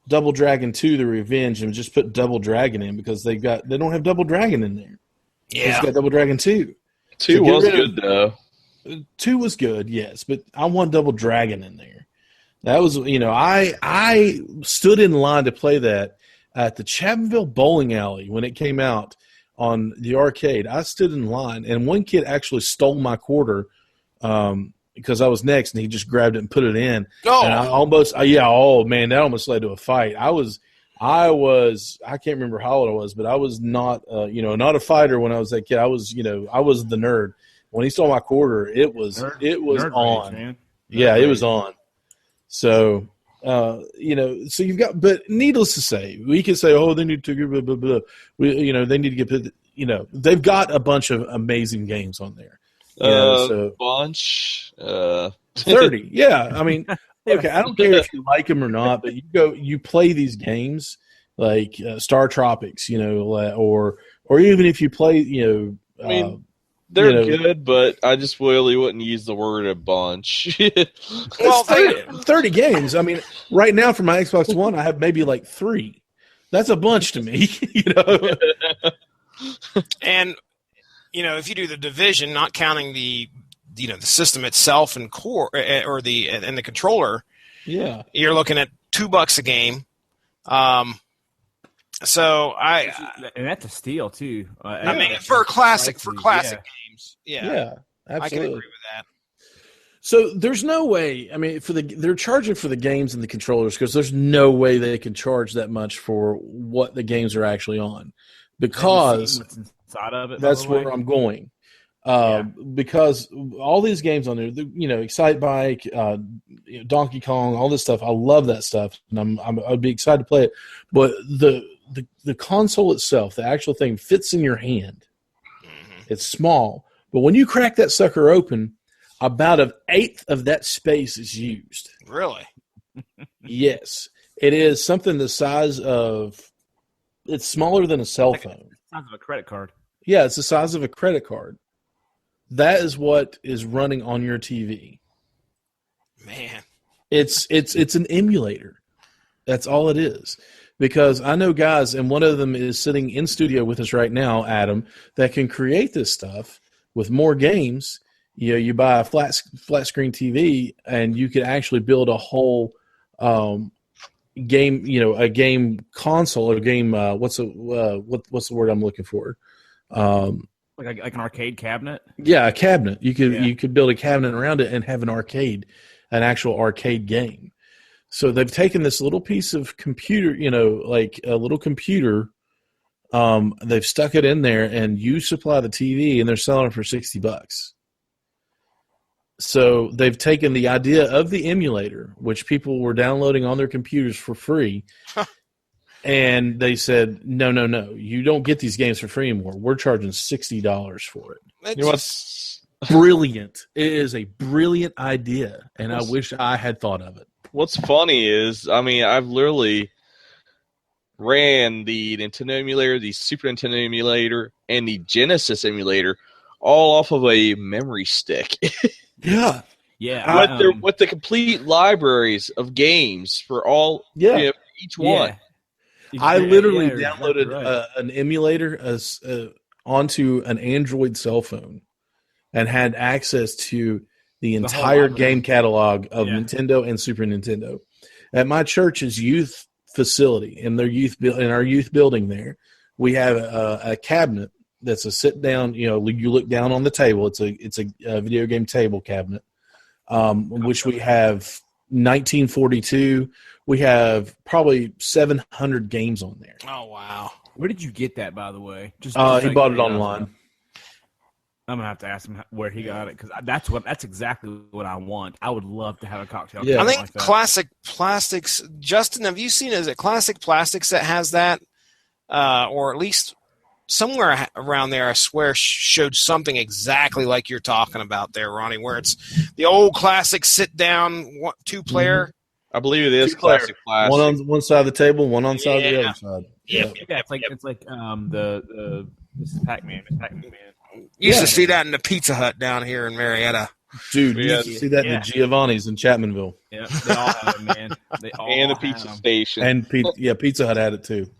Double Dragon 2, The Revenge, and just put Double Dragon in because they don't have Double Dragon in there. Yeah, it's got Double Dragon 2. 2 was good though. 2 was good, yes, but I want Double Dragon in there. That was, I stood in line to play that at the Chapmanville Bowling Alley when it came out on the arcade. I stood in line, and one kid actually stole my quarter because I was next, and he just grabbed it and put it in. Oh, and I almost, that almost led to a fight. I can't remember how old I was, but I was not, not a fighter when I was that kid. I was the nerd. When he stole my quarter, it was nerd on. Rage, man. Yeah, it was on. So, so you've got, but needless to say, we can say, oh, they need to blah, blah, blah. They need to get, they've got a bunch of amazing games on there. Bunch. 30. Yeah. I mean, okay, I don't care if you like them or not, but you play these games like Star Tropics, or even if you play, they're good, but I just really wouldn't use the word a bunch. Well, 30 games. I mean, right now for my Xbox One, I have maybe like 3. That's a bunch to me, And, if you do the division, not counting the system itself and core or the controller, yeah, you're looking at $2 a game. And that's a steal too. I mean, for classic games, yeah, absolutely. I can agree with that. So there's no way. I mean, they're charging for the games and the controllers because there's no way they can charge that much for what the games are actually on. Because inside of it, that's where I'm going. Because all these games on there, Excite Bike, Donkey Kong, all this stuff. I love that stuff, and I'd be excited to play it. But the console itself, the actual thing, fits in your hand. Mm-hmm. It's small, but when you crack that sucker open, about 1/8 of that space is used. Really? Yes, it is something the size of. It's smaller than a cell phone. The size of a credit card. Yeah, it's the size of a credit card. That is what is running on your TV. Man, it's an emulator. That's all it is. Because I know guys, and one of them is sitting in studio with us right now, Adam, that can create this stuff with more games. You buy a flat screen TV, and you can actually build a whole game. A game console or game. What's the word I'm looking for? Like an arcade cabinet? Yeah, a cabinet. You could build a cabinet around it and have an actual arcade game. So they've taken this little piece of computer, like a little computer. They've stuck it in there, and you supply the TV, and they're selling it for $60. So they've taken the idea of the emulator, which people were downloading on their computers for free, and they said, no, you don't get these games for free anymore. We're charging $60 for it. It's brilliant. It is a brilliant idea, and I wish I had thought of it. What's funny is, I've literally ran the Nintendo emulator, the Super Nintendo emulator, and the Genesis emulator all off of a memory stick. Yeah. Yeah. With the complete libraries of games for all each one. I literally downloaded an emulator onto an Android cell phone and had access to the entire game catalog of Nintendo and Super Nintendo. At my church's youth facility, in our youth building there, we have a cabinet that's a sit down. You look down on the table. It's a video game table cabinet, which we have 1942. We have probably 700 games on there. Oh wow! Where did you get that, by the way? He bought it online. I'm gonna have to ask him where he got it because that's exactly what I want. I would love to have a cocktail. Yeah. I think Classic Plastics. Justin, have you seen? Is it Classic Plastics that has that, or at least somewhere around there? I swear showed something exactly like you're talking about there, Ronnie, where it's the old classic sit down 2-player. I believe it is Classic Plastic. One on one side of the table, one on side of the other side. Yeah, it's like this is Pac-Man. Used to see that in the Pizza Hut down here in Marietta. Dude, you used to see that in the Giovanni's in Chapmanville. Yeah, they all have it, man. And the pizza station. And Pizza Hut had it too.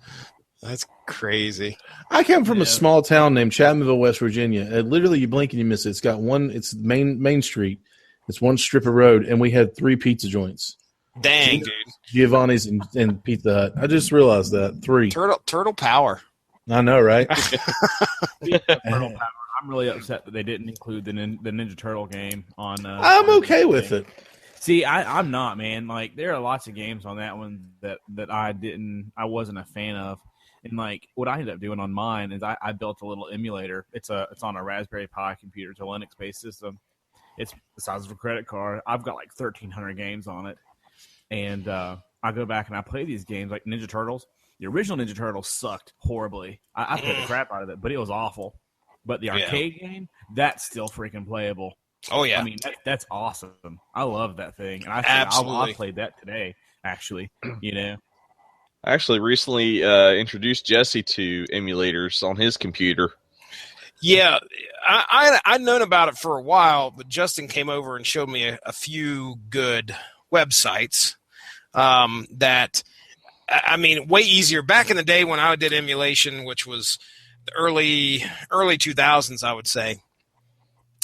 That's crazy. I come from a small town named Chapmanville, West Virginia. Literally, you blink and you miss it. It's got it's Main Street. It's one strip of road, and we had 3 pizza joints. Dang, dude. Giovanni's and Pizza Hut. I just realized that. 3. Turtle power. I know, right? Turtle power. I'm really upset that they didn't include the Ninja Turtle game on. I'm okay with it. See, I'm not, man. Like, there are lots of games on that one that I wasn't a fan of. And like, what I ended up doing on mine is I built a little emulator. It's on a Raspberry Pi computer. It's a Linux-based system. It's the size of a credit card. I've got like 1,300 games on it. And I go back and I play these games like Ninja Turtles. The original Ninja Turtles sucked horribly. I played the crap out of it, but it was awful. But the arcade game, that's still freaking playable. Oh, yeah. I mean, that's awesome. I love that thing. And I played that today, actually, I actually recently introduced Jesse to emulators on his computer. Yeah, I'd known about it for a while, but Justin came over and showed me a few good websites that, I mean, way easier. Back in the day when I did emulation, which was the early 2000s, I would say,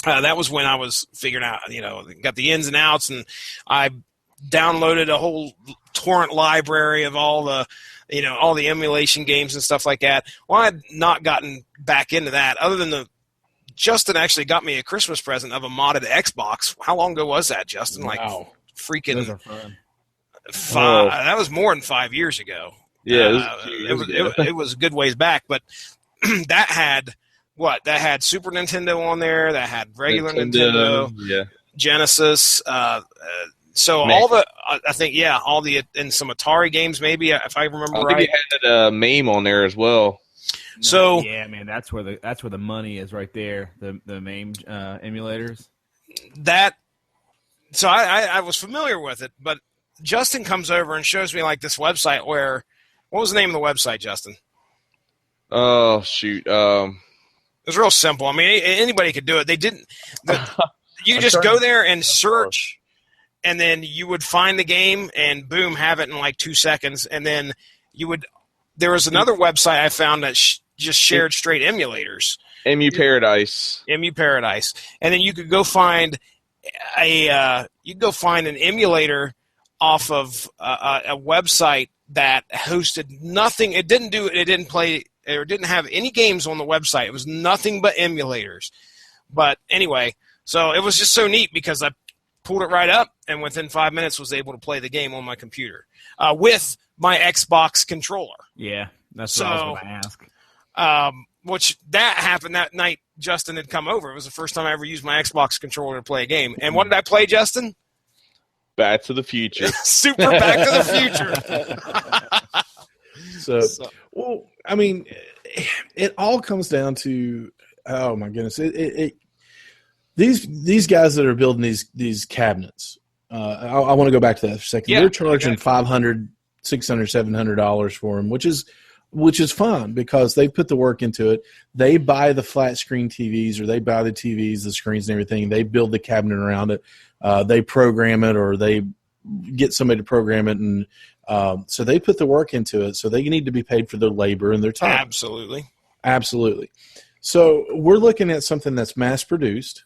that was when I was figuring out, got the ins and outs, and I downloaded a whole torrent library of all the emulation games and stuff like that. Well, I had not gotten back into that other than Justin actually got me a Christmas present of a modded Xbox. How long ago was that, Justin? Like freaking those are fun. That was more than 5 years ago. Yeah, it was a good ways back, but that had Super Nintendo on there, that had regular Nintendo, Genesis, so all the and some Atari games, maybe, if I remember right. I think it had MAME on there as well. So yeah, man, that's where the money is right there. The MAME emulators. So I was familiar with it, but Justin comes over and shows me like this website what was the name of the website, Justin? Oh shoot. It was real simple. I mean, anybody could do it. They didn't. You could just go there and search, and then you would find the game and boom, have it in like 2 seconds. And then there was another website I found that just shared straight emulators. Emu Paradise. And then you could go find an emulator off of a website that hosted nothing. It didn't play or didn't have any games on the website. It was nothing but emulators. But anyway, so it was just so neat because I pulled it right up and within 5 minutes was able to play the game on my computer with my Xbox controller. Yeah, that's what I was going to ask. Which that happened that night. Justin had come over. It was the first time I ever used my Xbox controller to play a game. And what did I play, Justin? Back to the Future. Super Back to the Future. So, well, I mean, it all comes down to, oh my goodness, these guys that are building these cabinets. I want to go back to that for a second. Yeah, they're charging $500, $600, $700 for them, which is which is fun because they put the work into it. They buy the flat screen TVs, or they buy the TVs, the screens, and everything. They build the cabinet around it. They program it, or they get somebody to program it, and so they put the work into it. So they need to be paid for their labor and their time. Absolutely. So we're looking at something that's mass produced.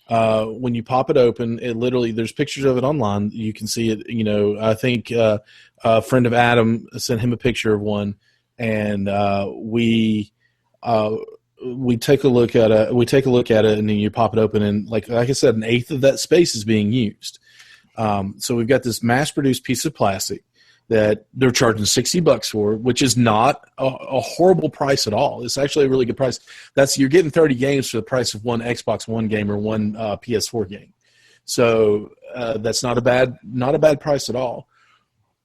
When you pop it open, it literally, there's pictures of it online. You can see it. I think a friend of Adam sent him a picture of one, and we take a look at it. We take a look at it, and then you pop it open, and like I said, an eighth of that space is being used. So we've got this mass-produced piece of plastic that they're charging $60 for, which is not a horrible price at all. It's actually a really good price. You're getting 30 games for the price of one Xbox One game or one PS4 game. So that's not a bad price at all.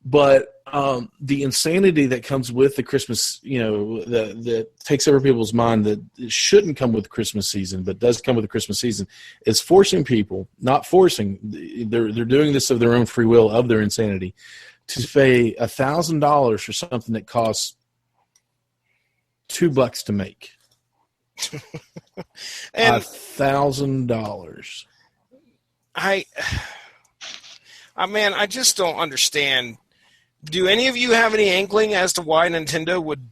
But the insanity that comes with the Christmas, that takes over people's mind, that it shouldn't come with Christmas season, but does come with the Christmas season, is forcing people, not forcing, they're doing this of their own free will, of their insanity, to pay $1,000 for something that costs $2 to make. And $1,000. I just don't understand. Do any of you have any inkling as to why Nintendo would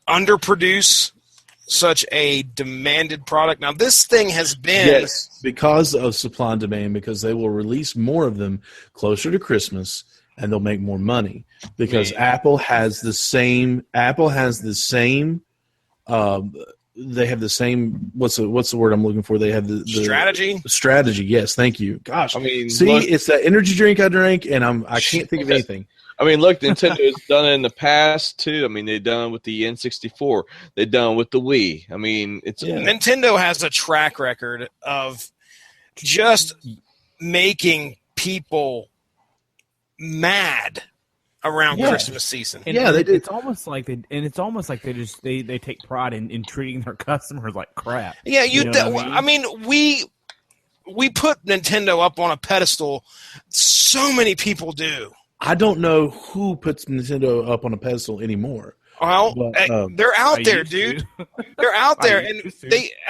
underproduce such a demanded product? Now, this thing has been... Yes, because of supply and demand, because they will release more of them closer to Christmas, and they'll make more money. Because Apple has the same... they have the same, what's the word I'm looking for? They have the strategy. Strategy, yes, thank you. Gosh, look, it's that energy drink I drank, and I can't think of anything. Look, Nintendo's done it in the past too. They've done it with the N64. They've done it with the Wii. Nintendo has a track record of just making people mad around Christmas season. And they did. It's almost like they take pride in treating their customers like crap. Yeah, we put Nintendo up on a pedestal. So many people do. I don't know who puts Nintendo up on a pedestal anymore. Well, they're out there, dude. They're out there, and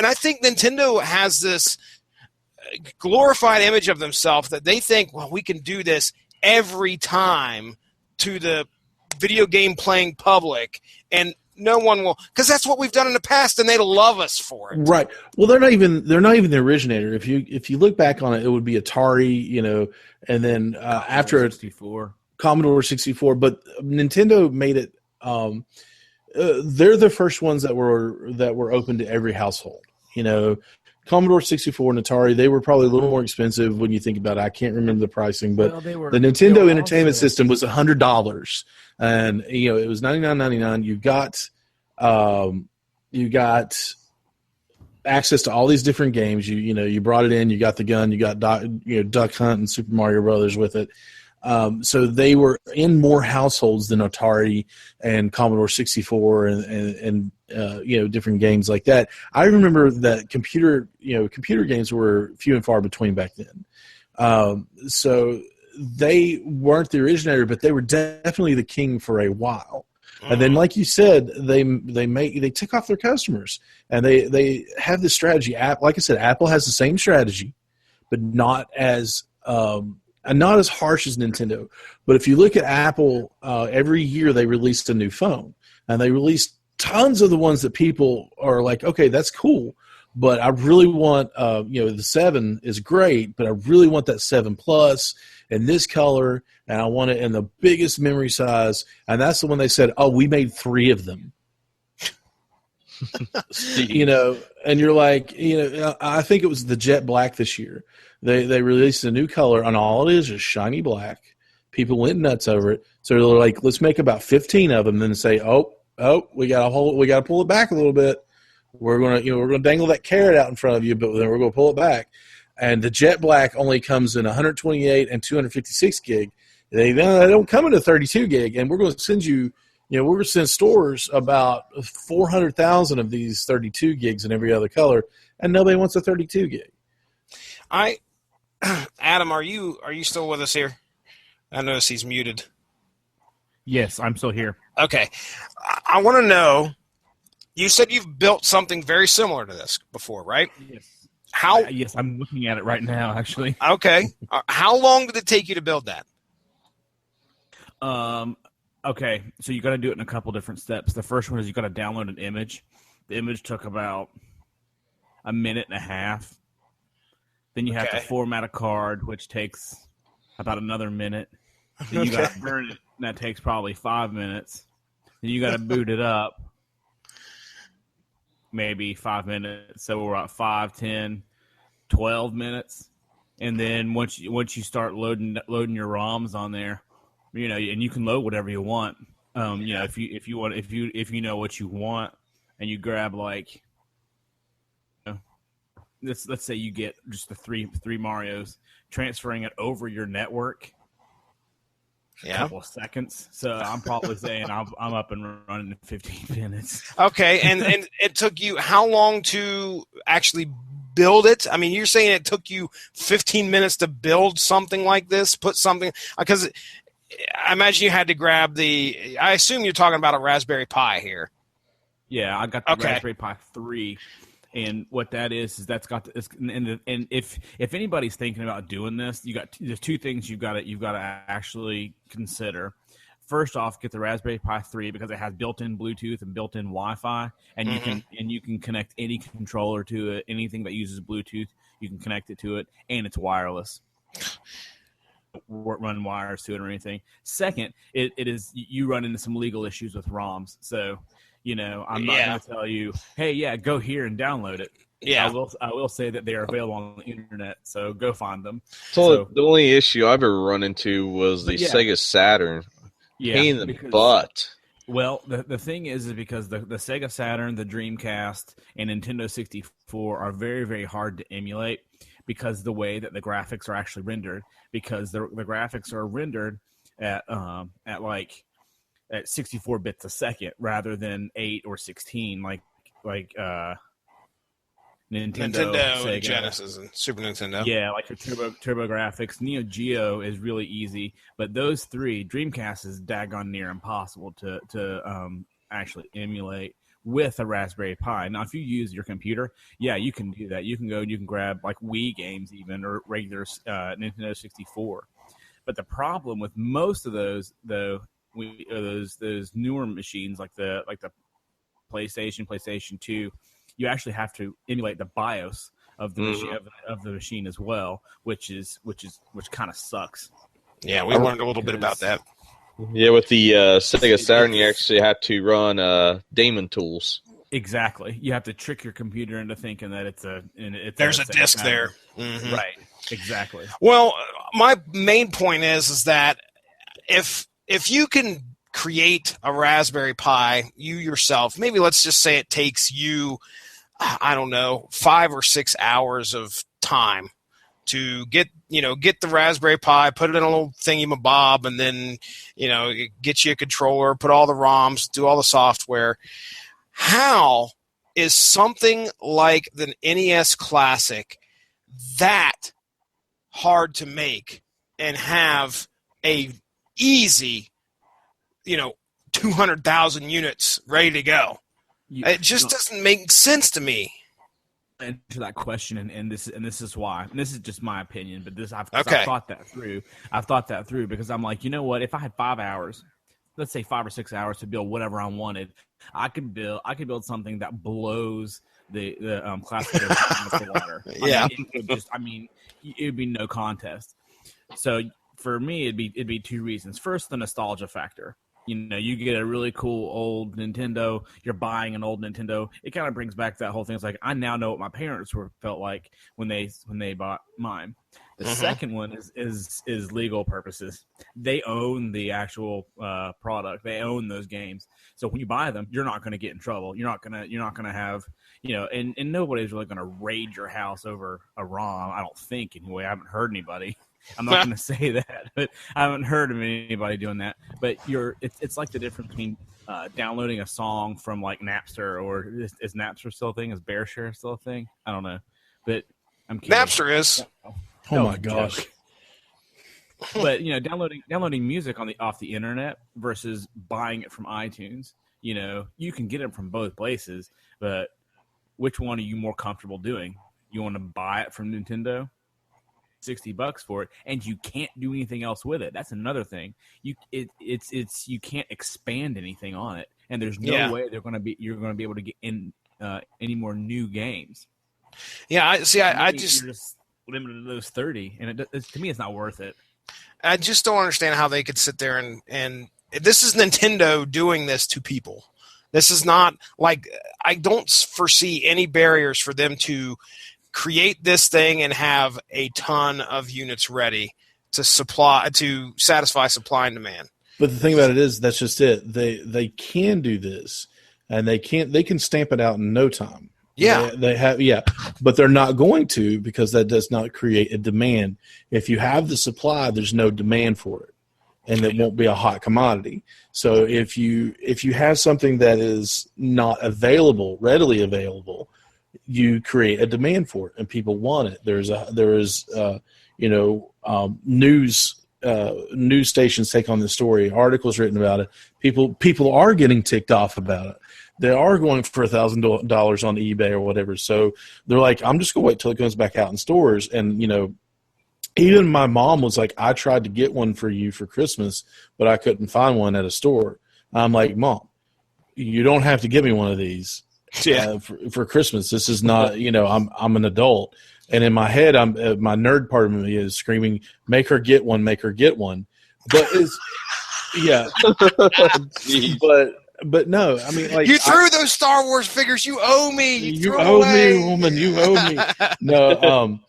I think Nintendo has this glorified image of themselves that they think, well, we can do this every time to the video game playing public, and no one will, because that's what we've done in the past, and they love us for it. Right. Well, they're not even the originator. If you look back on it, it would be Atari, and then after 64. Commodore 64, but Nintendo made it. They're the first ones that were open to every household. Commodore 64 and Atari, they were probably a little more expensive when you think about it. I can't remember the pricing, but the Nintendo Entertainment System was $100, and it was $99.99. You got access to all these different games. You brought it in. You got the gun. You got Duck Hunt and Super Mario Brothers with it. So they were in more households than Atari and Commodore 64 and different games like that. I remember that computer games were few and far between back then. So they weren't the originator, but they were definitely the king for a while. And then, like you said, they took off their customers, and they have this strategy. Like I said, Apple has the same strategy, but not as harsh as Nintendo. But if you look at Apple, every year they released a new phone, and they released tons of the ones that people are like, okay, that's cool, but I really want, the 7 is great, but I really want that 7 Plus in this color, and I want it in the biggest memory size. And that's the one they said, oh, we made 3 of them. And you're like, I think it was the jet black this year. They released a new color, and all it is shiny black. People went nuts over it. So they're like, let's make about 15 of them, and then say, oh, we got to pull it back a little bit. We're gonna dangle that carrot out in front of you, but then we're gonna pull it back. And the jet black only comes in 128 and 256 gig. They don't come in a 32 gig, and we're going to send you. We're going to send stores about 400,000 of these 32 gigs in every other color, and nobody wants a 32 gig. Adam, are you still with us here? I notice he's muted. Yes, I'm still here. Okay. I want to know, you said you've built something very similar to this before, right? Yes. How? Yes, I'm looking at it right now, actually. Okay. How long did it take you to build that? Okay, so you got to do it in a couple different steps. The first one is you got to download an image. The image took about a minute and a half. Then you have to format a card, which takes about another minute. Then you got to burn it, and that takes probably 5 minutes. Then you got to boot it up, maybe 5 minutes. So we're at 5, 10, 12 minutes. And then once you start loading your ROMs on there, and you can load whatever you want. If you know what you want, and you grab like, let's say you get just the three Marios, transferring it over your network. A couple of seconds. So I'm probably saying I'm up and running in 15 minutes. Okay, and it took you how long to actually build it? I mean, you're saying it took you 15 minutes to build something like this, put something, because I imagine you had to grab I assume you're talking about a Raspberry Pi here. Yeah, I got the Raspberry Pi 3. And what that is that's got this, and if anybody's thinking about doing this, there's two things you've got to actually consider. First off, get the Raspberry Pi 3 because it has built-in Bluetooth and built-in Wi-Fi, and you can connect any controller to it. Anything that uses Bluetooth, you can connect it to it, and it's wireless. Run wires to it or anything. Second, it is you run into some legal issues with ROMs, so. I'm not going to tell you, hey, go here and download it. Yeah, I will say that they are available on the internet, so go find them. So the only issue I've ever run into was the Sega Saturn. Pain in the butt. Well, the thing is because the Sega Saturn, the Dreamcast, and Nintendo 64 are very, very hard to emulate because the way that the graphics are actually rendered. Because the graphics are rendered at 64 bits a second rather than 8 or 16 like Nintendo Sega. Genesis, and Super Nintendo. Yeah, like your TurboGrafx. Neo Geo is really easy, but those three, Dreamcast is daggone near impossible to actually emulate with a Raspberry Pi. Now, if you use your computer, you can do that. You can go and you can grab like Wii games even or regular Nintendo 64. But the problem with most of those, though, those newer machines like the PlayStation 2, you actually have to emulate the BIOS of the machine of the machine as well, which kind of sucks. Yeah, we learned a little bit about that. Yeah, with the Sega Saturn, you actually have to run daemon tools. Exactly, you have to trick your computer into thinking that there's a disc there. Mm-hmm. Right. Exactly. Well, my main point is that if you can create a Raspberry Pi, you yourself, maybe let's just say it takes you, I don't know, 5 or 6 hours of time to get the Raspberry Pi, put it in a little thingy-mabob, and then, get you a controller, put all the ROMs, do all the software. How is something like the NES Classic that hard to make and have a easy, 200,000 units ready to go? It just doesn't make sense to me. Answer that question, and this is why. And this is just my opinion, but I've thought that through. I've thought that through because I'm like, you know what? If I had 5 hours, let's say 5 or 6 hours to build whatever I wanted, I could build something that blows the classic out of the water. Yeah, it'd be no contest. So for me, it'd be two reasons. First, the nostalgia factor. You get a really cool old Nintendo. You're buying an old Nintendo. It kind of brings back that whole thing. It's like I now know what my parents felt like when they bought mine. The second one is legal purposes. They own the actual product. They own those games. So when you buy them, you're not going to get in trouble. You're not gonna have and nobody's really going to raid your house over a ROM. I don't think anyway. I haven't heard anybody. I'm not going to say that, but I haven't heard of anybody doing that. But it's like the difference between downloading a song from like Napster, or is Napster still a thing? Is BearShare still a thing? I don't know, but I'm kidding. Napster is. Oh my gosh! But downloading music off the internet versus buying it from iTunes, you can get it from both places. But which one are you more comfortable doing? You want to buy it from Nintendo, $60 for it, and you can't do anything else with it. That's another thing. You can't expand anything on it, and there's no way you're going to be able to get in any more new games. Yeah, I just you're just limited to those 30, and to me, it's not worth it. I just don't understand how they could sit there and this is Nintendo doing this to people. This is not like, I don't foresee any barriers for them to create this thing and have a ton of units ready to satisfy supply and demand. But the thing about it is, that's just it. They can do this, and they can stamp it out in no time. Yeah, they have, but they're not going to, because that does not create a demand. If you have the supply, there's no demand for it, and it won't be a hot commodity. So if you have something that is not readily available, you create a demand for it, and people want it. There is news stations take on the story, articles written about it. People are getting ticked off about it. They are going for $1,000 on eBay or whatever. So they're like, I'm just going to wait till it goes back out in stores. And, even my mom was like, I tried to get one for you for Christmas, but I couldn't find one at a store. I'm like, Mom, you don't have to give me one of these for Christmas. This is not, I'm an adult. And in my head, my nerd part of me is screaming, make her get one, make her get one. But But no, I mean, like, you threw those Star Wars figures. You owe me. You owe me, woman. You owe me. No,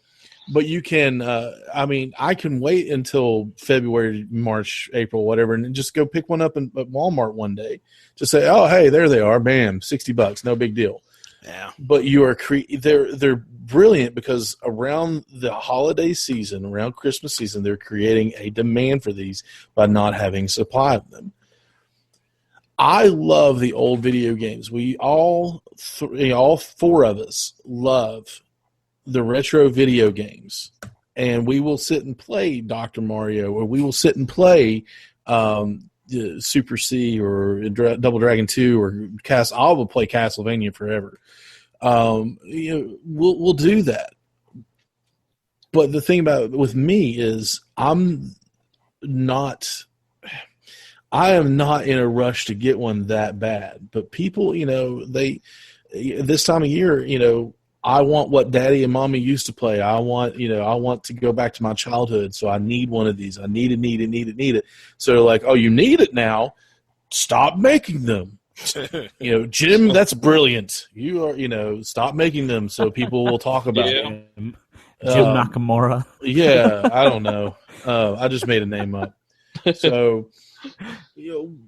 but you can. I mean, I can wait until February, March, April, whatever, and just go pick one up at Walmart one day. Just say, oh, hey, there they are. Bam, $60, no big deal. Yeah. But you are they're brilliant, because around the holiday season, around Christmas season, they're creating a demand for these by not having supply of them. I love the old video games. We all four of us love the retro video games, and we will sit and play Dr. Mario, or we will sit and play Super C or Double Dragon 2 or I will play Castlevania forever. We'll do that. But the thing with me is I am not in a rush to get one that bad. But people, this time of year, I want what Daddy and Mommy used to play. I want to go back to my childhood. So I need one of these. I need it. So they're like, oh, you need it now? Stop making them. Jim, that's brilliant. You are, stop making them so people will talk about it. Jim Nakamura. Yeah, I don't know. I just made a name up. So,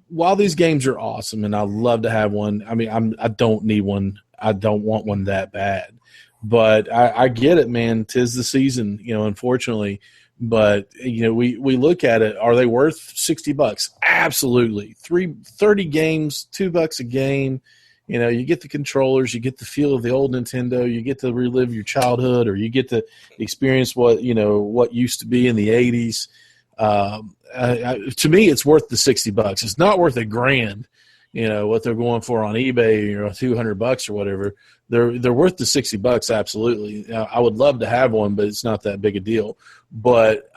while these games are awesome and I love to have one, I mean, I don't need one. I don't want one that bad. But I get it, man. 'Tis the season, unfortunately. But, we look at it. Are they worth $60? Absolutely. 30 games, $2 a game. You get the controllers, you get the feel of the old Nintendo, you get to relive your childhood, or you get to experience what used to be in the 80s. To me, it's worth the $60. It's not worth $1,000. What they're going for on eBay, $200 or whatever. They're worth the $60. Absolutely. I would love to have one, but it's not that big a deal. But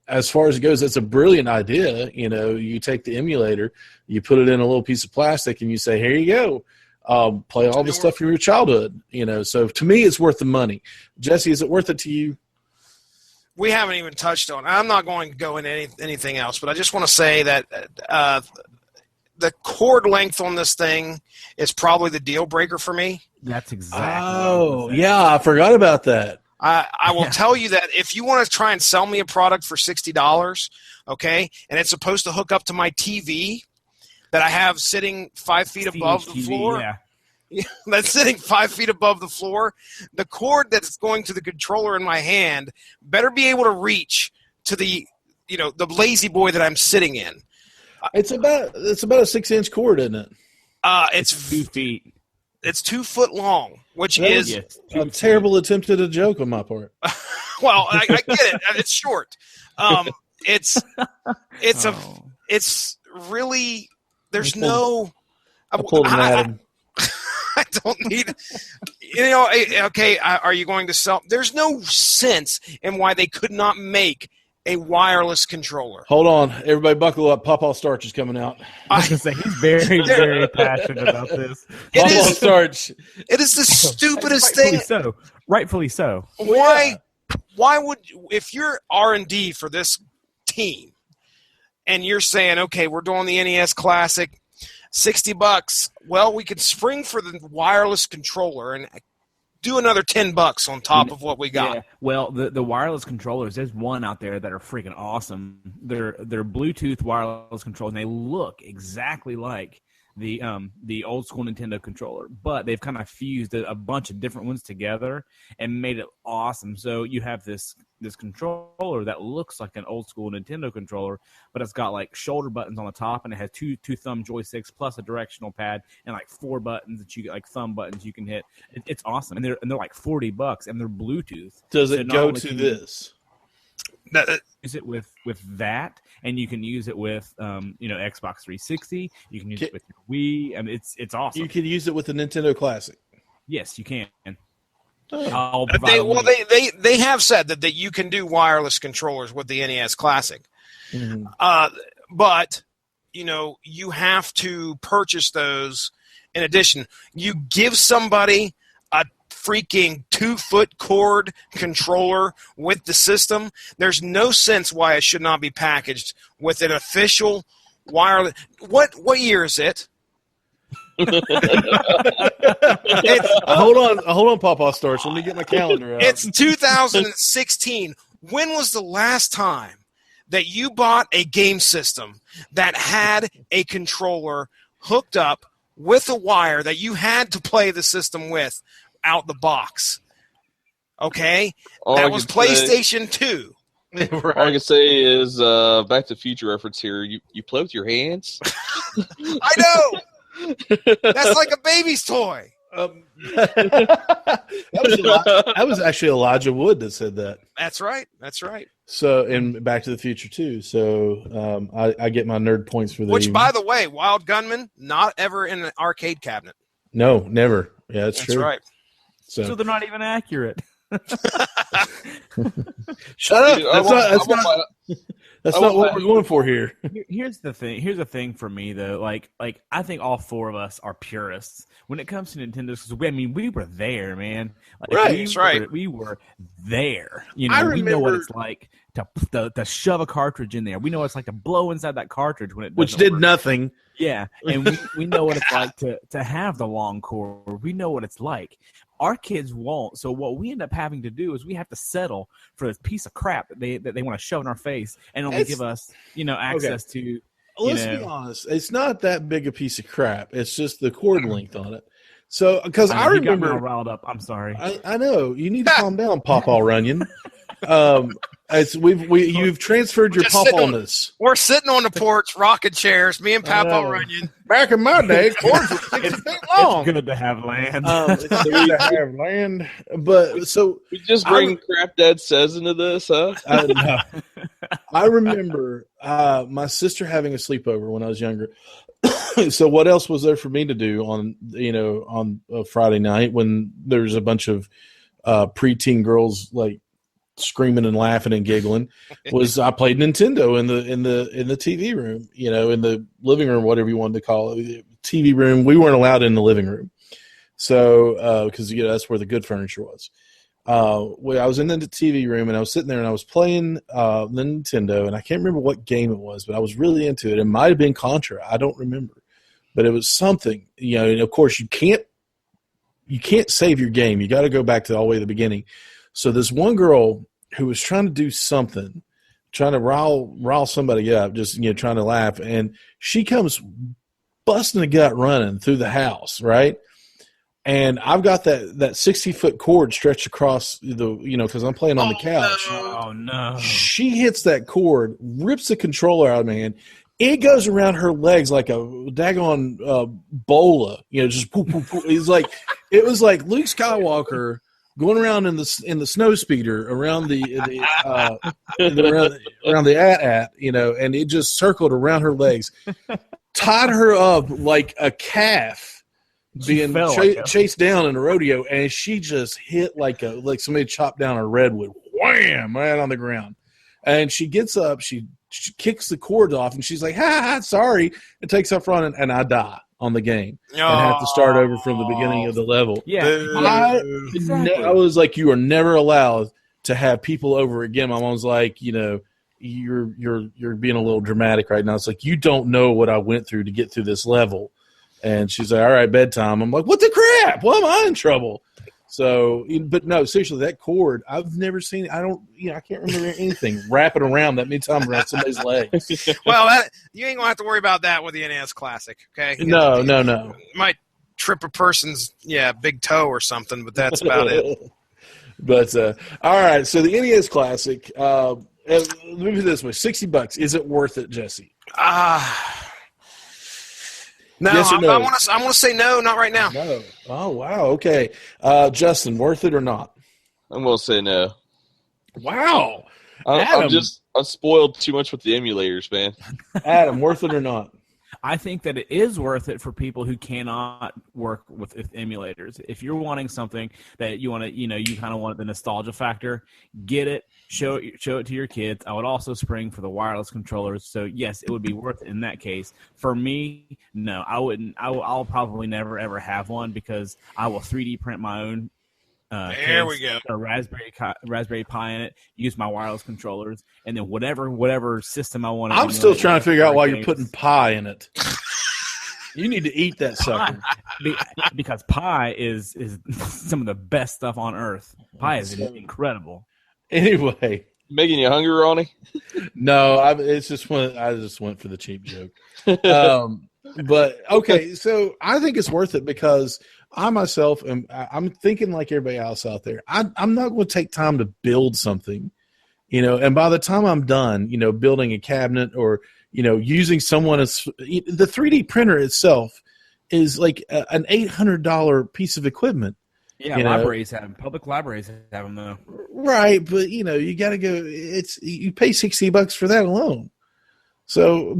as far as it goes, it's a brilliant idea. You take the emulator, you put it in a little piece of plastic, and you say, here you go. Play all the stuff from your childhood. So to me, it's worth the money. Jesse, is it worth it to you? We haven't even touched on. I'm not going to go into anything else, but I just want to say that the cord length on this thing is probably the deal breaker for me. That's exactly. Oh, yeah, I forgot about that. I will tell you that if you want to try and sell me a product for $60, okay, and it's supposed to hook up to my TV that I have sitting 5 feet above the floor. Yeah. That's sitting 5 feet above the floor. The cord that's going to the controller in my hand better be able to reach to the lazy boy that I'm sitting in. It's about a 6-inch cord, isn't it? It's 2 feet. It's 2 foot long, which is a terrible attempt at a joke on my part. Well, I get it. It's short. It's really, there's no. I pulled an Adam. I don't need, okay, are you going to sell? There's no sense in why they could not make a wireless controller. Hold on. Everybody buckle up. Pawpaw Starch is coming out. I was going to say, he's very, very passionate about this. Pawpaw Starch. It is the stupidest thing. Rightfully so. Why would, if you're R&D for this team and you're saying, okay, we're doing the NES Classic, $60. Well, we could spring for the wireless controller and do another $10 on top of what we got. Yeah. Well, the wireless controllers, there's one out there that are freaking awesome. They're Bluetooth wireless controllers, and they look exactly like the old school Nintendo controller, but they've kind of fused a bunch of different ones together and made it awesome. So you have this controller that looks like an old school Nintendo controller, but it's got like shoulder buttons on the top, and it has two thumb joysticks plus a directional pad and like 4 buttons that you get, like thumb buttons you can hit. It's awesome, and they're like $40, and they're Bluetooth. Does it go to this? Use it with that, and you can use it with Xbox 360. You can use it with your Wii. I mean, it's awesome. You can use it with the Nintendo Classic. Yes, you can. Oh. They have said that you can do wireless controllers with the NES Classic, but you have to purchase those. In addition, you give somebody a freaking 2-foot cord controller with the system. There's no sense why it should not be packaged with an official wireless. What year is it? Hold on, Pawpaw Starch. Let me get my calendar out. It's 2016. When was the last time that you bought a game system that had a controller hooked up with a wire that you had to play the system with out the box? Okay? That was PlayStation 2. Right. All I can say is, Back to the Future reference here, you play with your hands? I know! That's like a baby's toy. That was actually Elijah Wood that said that. That's right. So, and Back to the Future too. So, I get my nerd points for that. Which, by the way, Wild Gunman, not ever in an arcade cabinet. No, never. Yeah, that's true. That's right. So they're not even accurate. Shut up. That's not what we're going for here. Here's the thing for me though. Like I think all 4 of us are purists when it comes to Nintendo. Because we were there, man. That's right. We were there. We know what it's like to shove a cartridge in there. We know what it's like to blow inside that cartridge when it which did nothing. Yeah, and we know what it's like to have the long cord. We know what it's like. Our kids won't. So what we end up having to do is we have to settle for this piece of crap that they want to shove in our face and only give us, access to. Let's be honest. It's not that big a piece of crap. It's just the cord length on it. So, because I remember, you got me all riled up. I'm sorry. I know you need to calm down, Pawpaw Runyon. You've transferred your pawpawness. We're sitting on the porch, rocking chairs. Me and Pawpaw Runyon. Back in my day, cords were 60 feet long. It's good to have land. It's good to have land. But so we just bring crap Dad says into this, huh? I remember my sister having a sleepover when I was younger. So what else was there for me to do on a Friday night when there's a bunch of preteen girls like screaming and laughing and giggling? Was I played Nintendo in the TV room, in the living room, whatever you wanted to call it, TV room. We weren't allowed in the living room, so because that's where the good furniture was. I was in the TV room and I was sitting there and I was playing the Nintendo, and I can't remember what game it was, but I was really into it. It might have been Contra, I don't remember, but it was something. And of course you can't save your game. You got to go back to all the way to the beginning. So this one girl who was trying to do something, trying to rile somebody up, just trying to laugh, and she comes busting a gut running through the house, right? And I've got that 60-foot cord stretched across because I'm playing on the couch. Oh no! She hits that cord, rips the controller out of my hand. It goes around her legs like a daggone bola, just poof, poof, poof. It was like Luke Skywalker going around in the snow speeder around around the AT-AT, and it just circled around her legs, tied her up like a calf being chased down in a rodeo, and she just hit like somebody chopped down a redwood, wham, right on the ground. And she gets up, she kicks the cords off, and she's like, ha, sorry, and takes off running, and I die on the game and have to start over from the beginning of the level. Yeah, I was like, you are never allowed to have people over again. My mom's like, you're being a little dramatic right now. It's like, you don't know what I went through to get through this level. And she's like, all right, bedtime. I'm like, what the crap? Why am I in trouble? So, but no, seriously, that cord, I've never seen it. I can't remember anything wrapping around that many times around somebody's legs. Well, you ain't going to have to worry about that with the NES Classic, okay? No. You might trip a person's, big toe or something, but that's about it. But, all right, so the NES Classic, let me put it this way, $60, is it worth it, Jesse? No, yes or no? I want to say no, not right now. No. Oh, wow. Okay. Justin, worth it or not? I'm going to say no. Wow. I'm spoiled too much with the emulators, man. Adam, worth it or not? I think that it is worth it for people who cannot work with emulators. If you're wanting something that you want to, you kind of want the nostalgia factor, get it, show it to your kids. I would also spring for the wireless controllers. So yes, it would be worth it in that case. For me, no, I wouldn't. I'll probably never ever have one because I will 3D print my own. There we go. A Raspberry Pi in it. Use my wireless controllers, and then whatever system I want. I'm still trying to figure out why you're putting pie in it. You need to eat that sucker. Because pie is some of the best stuff on earth. Pie is incredible. Anyway, making you hungry, Ronnie? No, I just went for the cheap joke. But okay, so I think it's worth it because I myself I'm thinking like everybody else out there. I'm not going to take time to build something, and by the time I'm done, building a cabinet or using someone as the 3D printer itself is like an $800 piece of equipment. Yeah, libraries have them. Public libraries have them though. Right, but you got to go. You pay $60 for that alone. So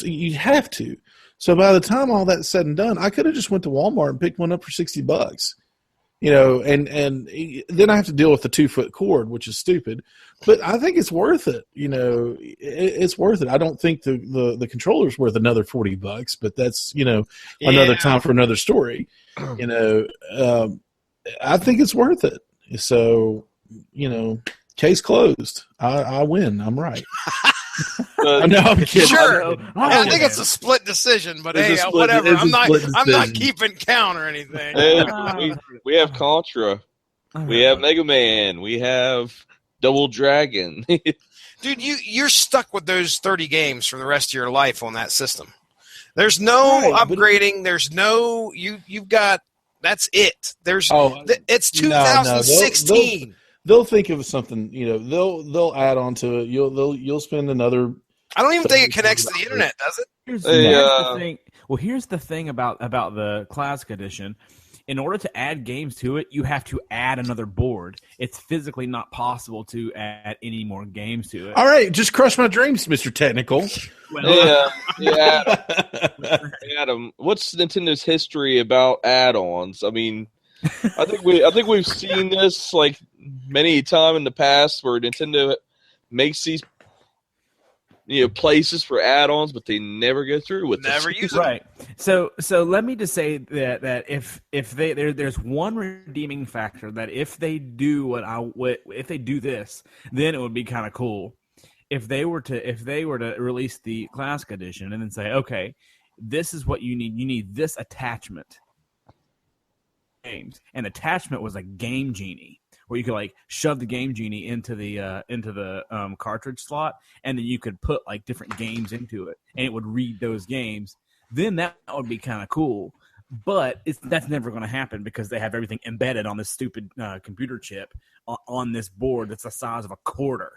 you have to. So by the time all that's said and done, I could have just went to Walmart and picked one up for $60, and then I have to deal with the 2-foot cord, which is stupid. But I think it's worth it. It's worth it. I don't think the controller's worth another $40, but that's another time for another story. I think it's worth it. So case closed. I win. I'm right. No, I'm kidding. Sure, I think it's a split decision, but hey, whatever. I'm not keeping count or anything. We have Contra, we have Mega Man, we have Double Dragon. Dude, you're stuck with those 30 games for the rest of your life on that system. There's no upgrading. There's no you've got. That's it. It's 2016. They'll think of something, they'll add on to it. You'll spend another. I don't even think it connects to the internet, does it? Here's the thing. Well, here's the thing about the Classic Edition. In order to add games to it, you have to add another board. It's physically not possible to add any more games to it. All right, just crush my dreams, Mr. Technical. Adam, what's Nintendo's history about add-ons? I mean, I think we've seen this like many times in the past where Nintendo makes these places for add-ons, but they never go through with them. Never use them. Right. So let me just say that if there's one redeeming factor that if they do if they do this, then it would be kind of cool. If they were to release the Classic Edition and then say, okay, this is what you need. You need this attachment. Games. And attachment was a Game Genie, where you could like shove the Game Genie into the cartridge slot, and then you could put like different games into it, and it would read those games. Then that would be kind of cool. But that's never going to happen because they have everything embedded on this stupid computer chip on this board that's the size of a quarter.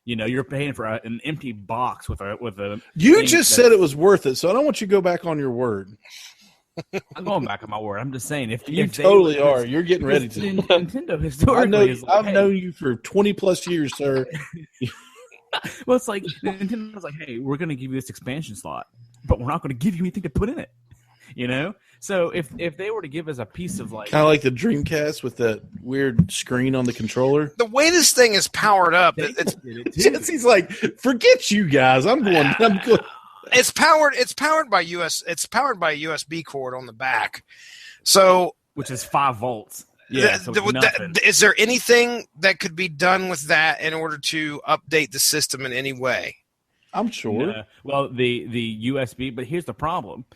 You're paying for an empty box with a. You just said it was worth it, so I don't want you to go back on your word. I'm going back on my word. I'm just saying, if You if they totally would- are. You're getting ready to. Nintendo historically I know. is like, I've hey, known you for 20+ years, sir. well, it's like Nintendo's like, hey, we're going to give you this expansion slot, but we're not going to give you anything to put in it. You know, so if they were to give us a piece of like, Kind of like the Dreamcast with that weird screen on the controller. The way this thing is powered up, it's Jesse's like, forget you guys. I'm going. it's powered by USB cord on the back. So which is 5 volts. Yeah, so nothing. is there anything that could be done with that in order to update the system in any way? I'm sure. Well, the USB, but here's the problem.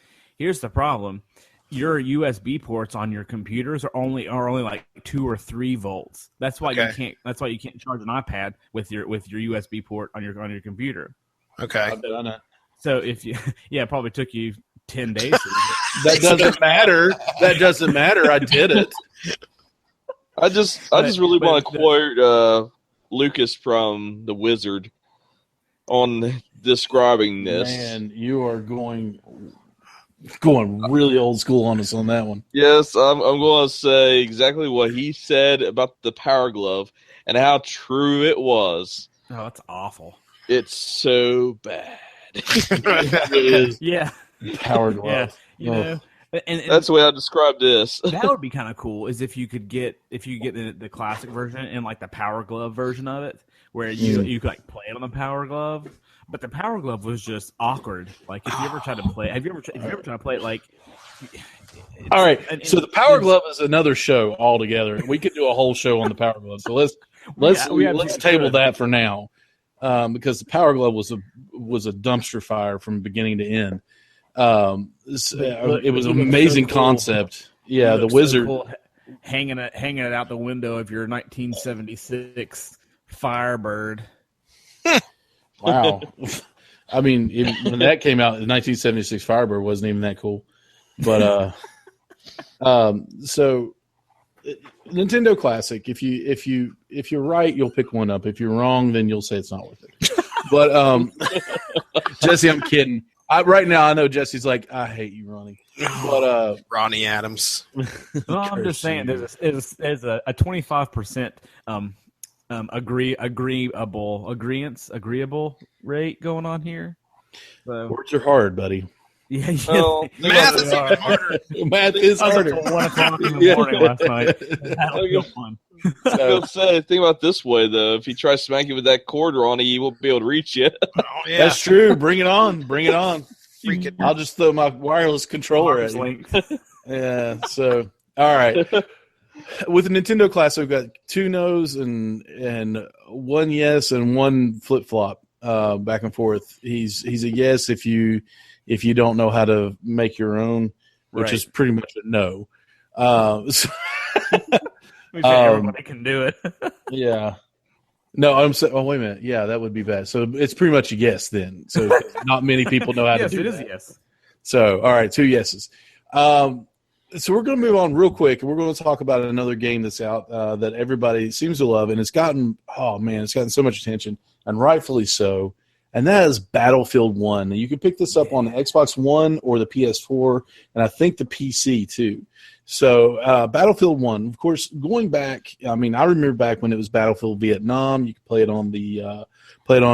Your USB ports on your computers are only like 2 or 3 volts. That's why you can't. That's why you can't charge an iPad with your USB port on your computer. Okay. I bet I know. So if you, it probably took you 10 days. That doesn't matter. That doesn't matter. I did it. I just really want to quote Lucas from The Wizard on describing this. Man, you are going really old school on us on that one. Yes, I'm going to say exactly what he said about the Power Glove and how true it was. Oh, that's awful. It's so bad. It really is. Yeah. Power Glove. Yeah. You know. And that's the way I describe this. That would be kind of cool. Is if you get the classic version and like the Power Glove version of it, where you could like play it on the Power Glove. But the Power Glove was just awkward. Like, if you ever tried to play, have you ever tried to play it? Like, all right. So the Power Glove is another show altogether. We could do a whole show on the Power Glove. So let's table that for now, because the Power Glove was a dumpster fire from beginning to end. It was an amazing concept. Yeah, the Wizard so cool, hanging it out the window of your 1976 Firebird. Wow. I mean, when that came out, the 1976 Firebird wasn't even that cool. But so Nintendo Classic, if you're right, you'll pick one up. If you're wrong, then you'll say it's not worth it. But Jesse, I'm kidding. Right now, I know Jesse's like, I hate you, Ronnie. But Ronnie Adams. Well, I'm just saying, there's a 25% agreeable rate going on here. So, words are hard, buddy. Yeah. Well, Math is even harder. Math is harder. 1 o'clock in the morning last night. That'll be fun. I was going to say, think about it this way, though. If he tries to smack you with that cord, Ronnie, he won't be able to reach you. Oh, yeah. That's true. Bring it on. Bring it on. Freaking I'll just throw my wireless controller at you. Yeah. So, all right. With the Nintendo Classic, we've got 2 no's and 1 yes and 1 flip flop back and forth. He's a yes if you don't know how to make your own, which is pretty much a no. So, everybody can do it. Yeah. No, I'm saying. Oh, wait a minute. Yeah, that would be bad. So it's pretty much a yes then. So not many people know how to do that. Yes, it is a yes. So, all right, 2 yeses. So we're going to move on real quick, and we're going to talk about another game that's out that everybody seems to love, and it's gotten so much attention, and rightfully so, and that is Battlefield 1. You can pick this up on the Xbox One or the PS4, and I think the PC too. So Battlefield 1, of course, going back, I mean, I remember back when it was Battlefield Vietnam. You could play it on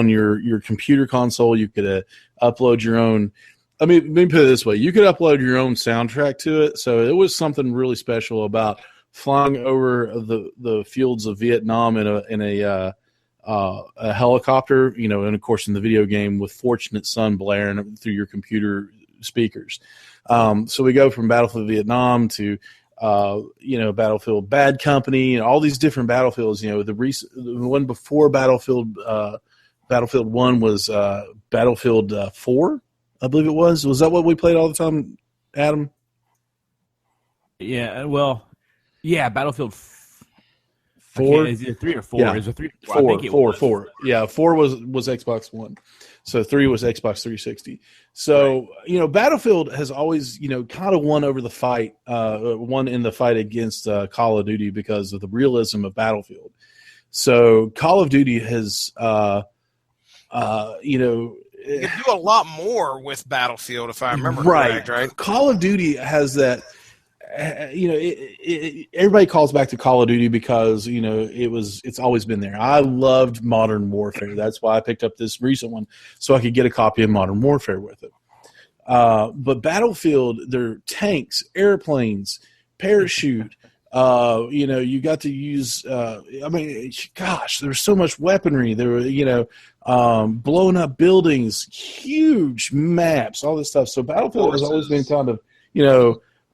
your computer console. You could upload your own. I mean, let me put it this way: you could upload your own soundtrack to it. So it was something really special about flying over the fields of Vietnam in a helicopter. You know, and of course in the video game with Fortunate Son blaring through your computer speakers. So we go from Battlefield Vietnam to Battlefield Bad Company and all these different battlefields. You know, the one before Battlefield 1 was Battlefield 4. I believe it was. Was that what we played all the time, Adam? Yeah, well, yeah, Battlefield 4. Is it 3 or 4? Yeah. Is it 3? 4. I think it was 4. Yeah, 4 was Xbox One. So 3 was Xbox 360. So, Battlefield has always, kind of won over the fight, won in the fight against Call of Duty because of the realism of Battlefield. So Call of Duty has, You can do a lot more with Battlefield, if I remember correct, right? Call of Duty has that. Everybody calls back to Call of Duty because it's always been there. I loved Modern Warfare. That's why I picked up this recent one so I could get a copy of Modern Warfare with it. But Battlefield, they're tanks, airplanes, parachute. You got to use. There's so much weaponry. There were blown up buildings, huge maps, all this stuff. So Battlefield has always been kind of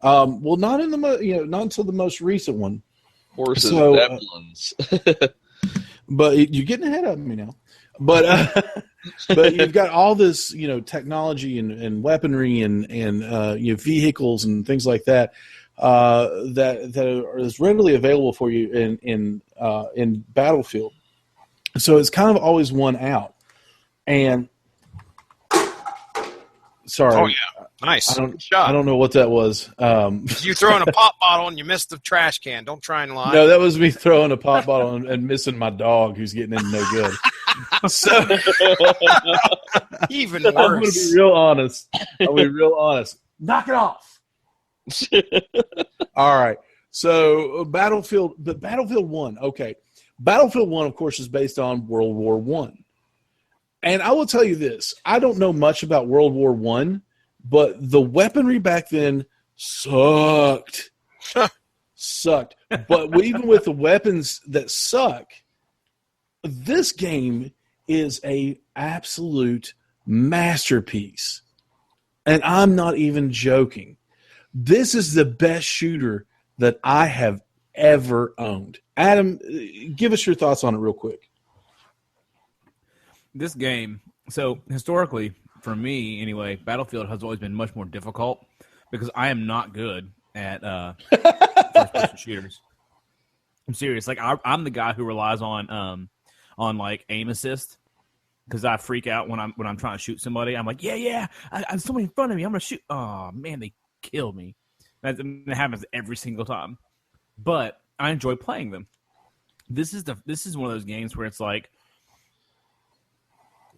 not until the most recent one. Horses, zeppelins. But you're getting ahead of me now. But but you've got all this technology and weaponry and vehicles and things like that that is readily available for you in Battlefield. So it's kind of always won out. And sorry. Oh yeah. Nice. I don't know what that was. You throwing a pop bottle and you missed the trash can. Don't try and lie. No, that was me throwing a pop bottle and missing my dog who's getting in no good. So even I'm going to worse. be real honest. Knock it off. All right. So Battlefield 1. Okay. Battlefield 1, of course, is based on World War I. And I will tell you this. I don't know much about World War I. But the weaponry back then sucked. But even with the weapons that suck, this game is a absolute masterpiece. And I'm not even joking. This is the best shooter that I have ever owned. Adam, give us your thoughts on it real quick. This game, so historically, for me, anyway, Battlefield has always been much more difficult because I am not good at first-person shooters. I'm serious. Like I'm the guy who relies on like aim assist because I freak out when I'm trying to shoot somebody. I'm like, yeah, I'm somebody in front of me. I'm gonna shoot. Oh man, they killed me. That happens every single time. But I enjoy playing them. This is one of those games where it's like,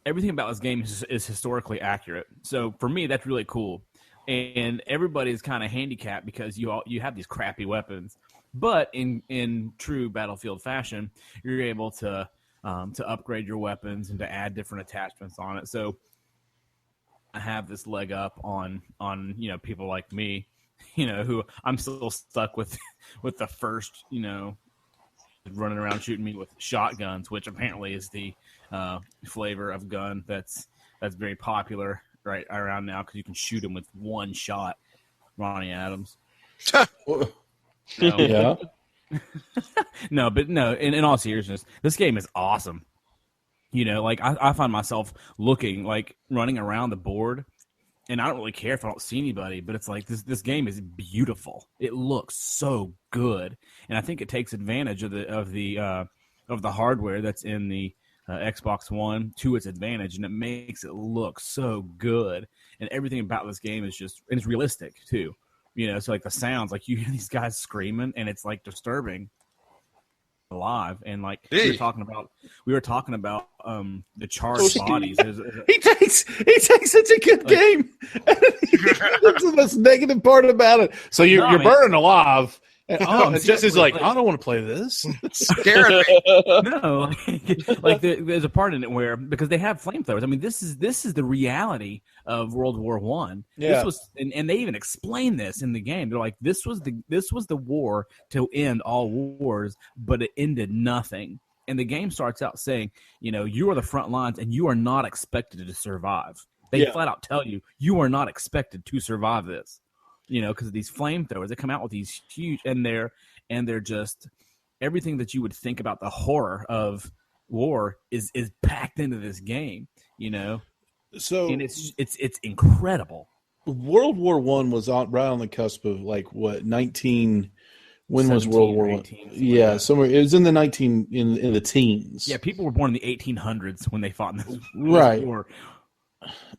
everything about this game is historically accurate. So for me, that's really cool. And everybody's kind of handicapped because you have these crappy weapons. But in true Battlefield fashion, you're able to upgrade your weapons and to add different attachments on it. So I have this leg up on people like me, who I'm still stuck with the first, running around shooting me with shotguns, which apparently is the flavor of gun that's very popular right around now because you can shoot them with one shot. Ronnie Adams. Yeah. No, but no. In all seriousness, this game is awesome. I find myself running around the board, and I don't really care if I don't see anybody. But it's like this game is beautiful. It looks so good, and I think it takes advantage of the hardware that's in the Xbox One to its advantage, and it makes it look so good. And everything about this game is and it's realistic too. So like the sounds, like you hear these guys screaming, and it's like disturbing alive. And like we were talking about the charred bodies. He takes such a good game. That's the most negative part about it. So you're burning alive. And Jesse's like, I don't want to play this. It's scaring me. No, like there's a part in it where, because they have flamethrowers. I mean, this is the reality of World War I. Yeah. This was, and they even explain this in the game. They're like, this was the war to end all wars, but it ended nothing. And the game starts out saying, you are the front lines, and you are not expected to survive. They flat out tell you are not expected to survive this. Because of these flamethrowers, they come out with these huge, and they're just everything that you would think about the horror of war is packed into this game. So and it's incredible. World War I was right on the cusp of like what 19. When was World War I? Yeah, somewhere it was in the in the teens. Yeah, people were born in the 1800s when they fought in this war.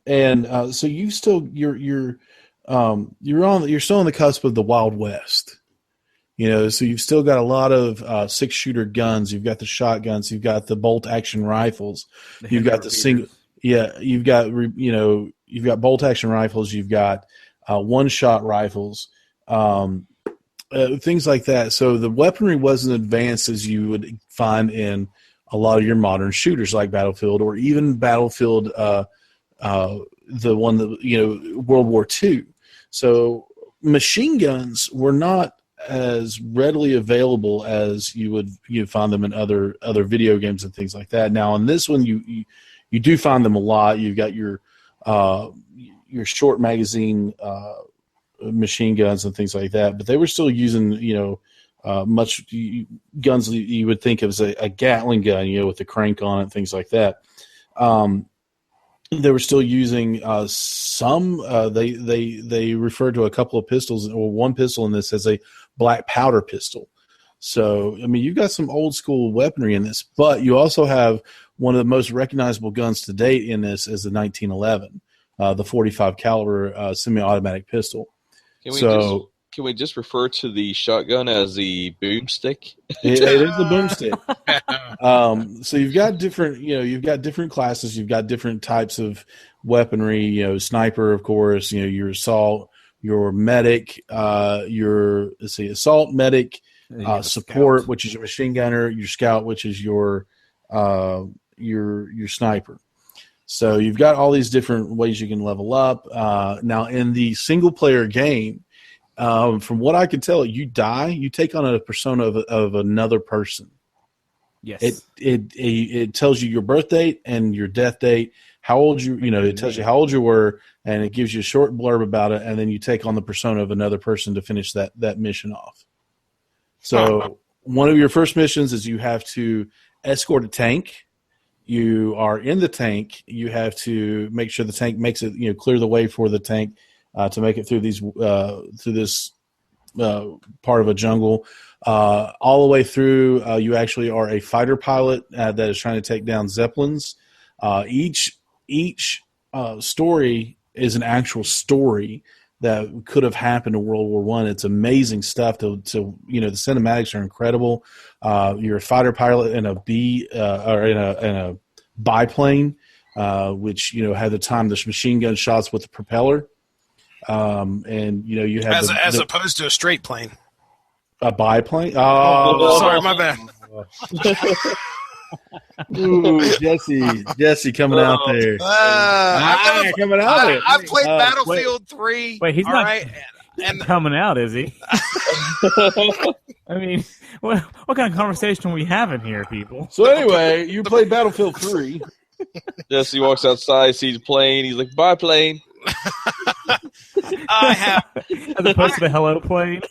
And so you're still on the cusp of the Wild West, so you've still got a lot of 6-shooter guns. You've got the shotguns. You've got the bolt action rifles. You've got the single. Yeah, you've got you've got bolt action rifles, you've got one shot rifles, things like that. So the weaponry wasn't advanced as you would find in a lot of your modern shooters like Battlefield, or even Battlefield, the one that World War II. So machine guns were not as readily available as you'd find them in other video games and things like that. Now in this one, you do find them a lot. You've got your short magazine machine guns and things like that, but they were still using much guns that you would think of as a Gatling gun, with the crank on it, things like that. They were still using some. They referred to a couple of pistols, or one pistol in this as a black powder pistol. So I mean, you've got some old school weaponry in this, but you also have one of the most recognizable guns to date in this is the 1911, the 45 caliber semi-automatic pistol. Can we just refer to the shotgun as the boomstick? It is the boomstick. So you've got different classes. You've got different types of weaponry. Sniper, of course. Your assault, your medic, assault, medic, support, scout, which is your machine gunner, your scout, which is your sniper. So you've got all these different ways you can level up. Now in the single player game, from what I could tell, you die, you take on a persona of another person. Yes. It tells you your birth date and your death date, how old it tells you how old you were, and it gives you a short blurb about it, and then you take on the persona of another person to finish that mission off. So one of your first missions is you have to escort a tank. You are in the tank. You have to make sure the tank makes it, clear the way for the tank to make it through this part of a jungle. All the way through, you actually are a fighter pilot that is trying to take down Zeppelins. Each story is an actual story that could have happened in World War I. It's amazing stuff. The cinematics are incredible. You're a fighter pilot in a biplane, which had the time this machine gun shots with the propeller. And you have as opposed to a straight plane. A biplane. Oh, sorry, my bad. Ooh, Jesse coming out there. Coming out there. I've played Battlefield 3. Wait, he's not right? And coming out, is he? I mean, what kind of conversation are we having here, people? So anyway, you played Battlefield 3. Jesse walks outside, sees a plane. He's like, "Bye, plane." I have, as opposed to the hello plane.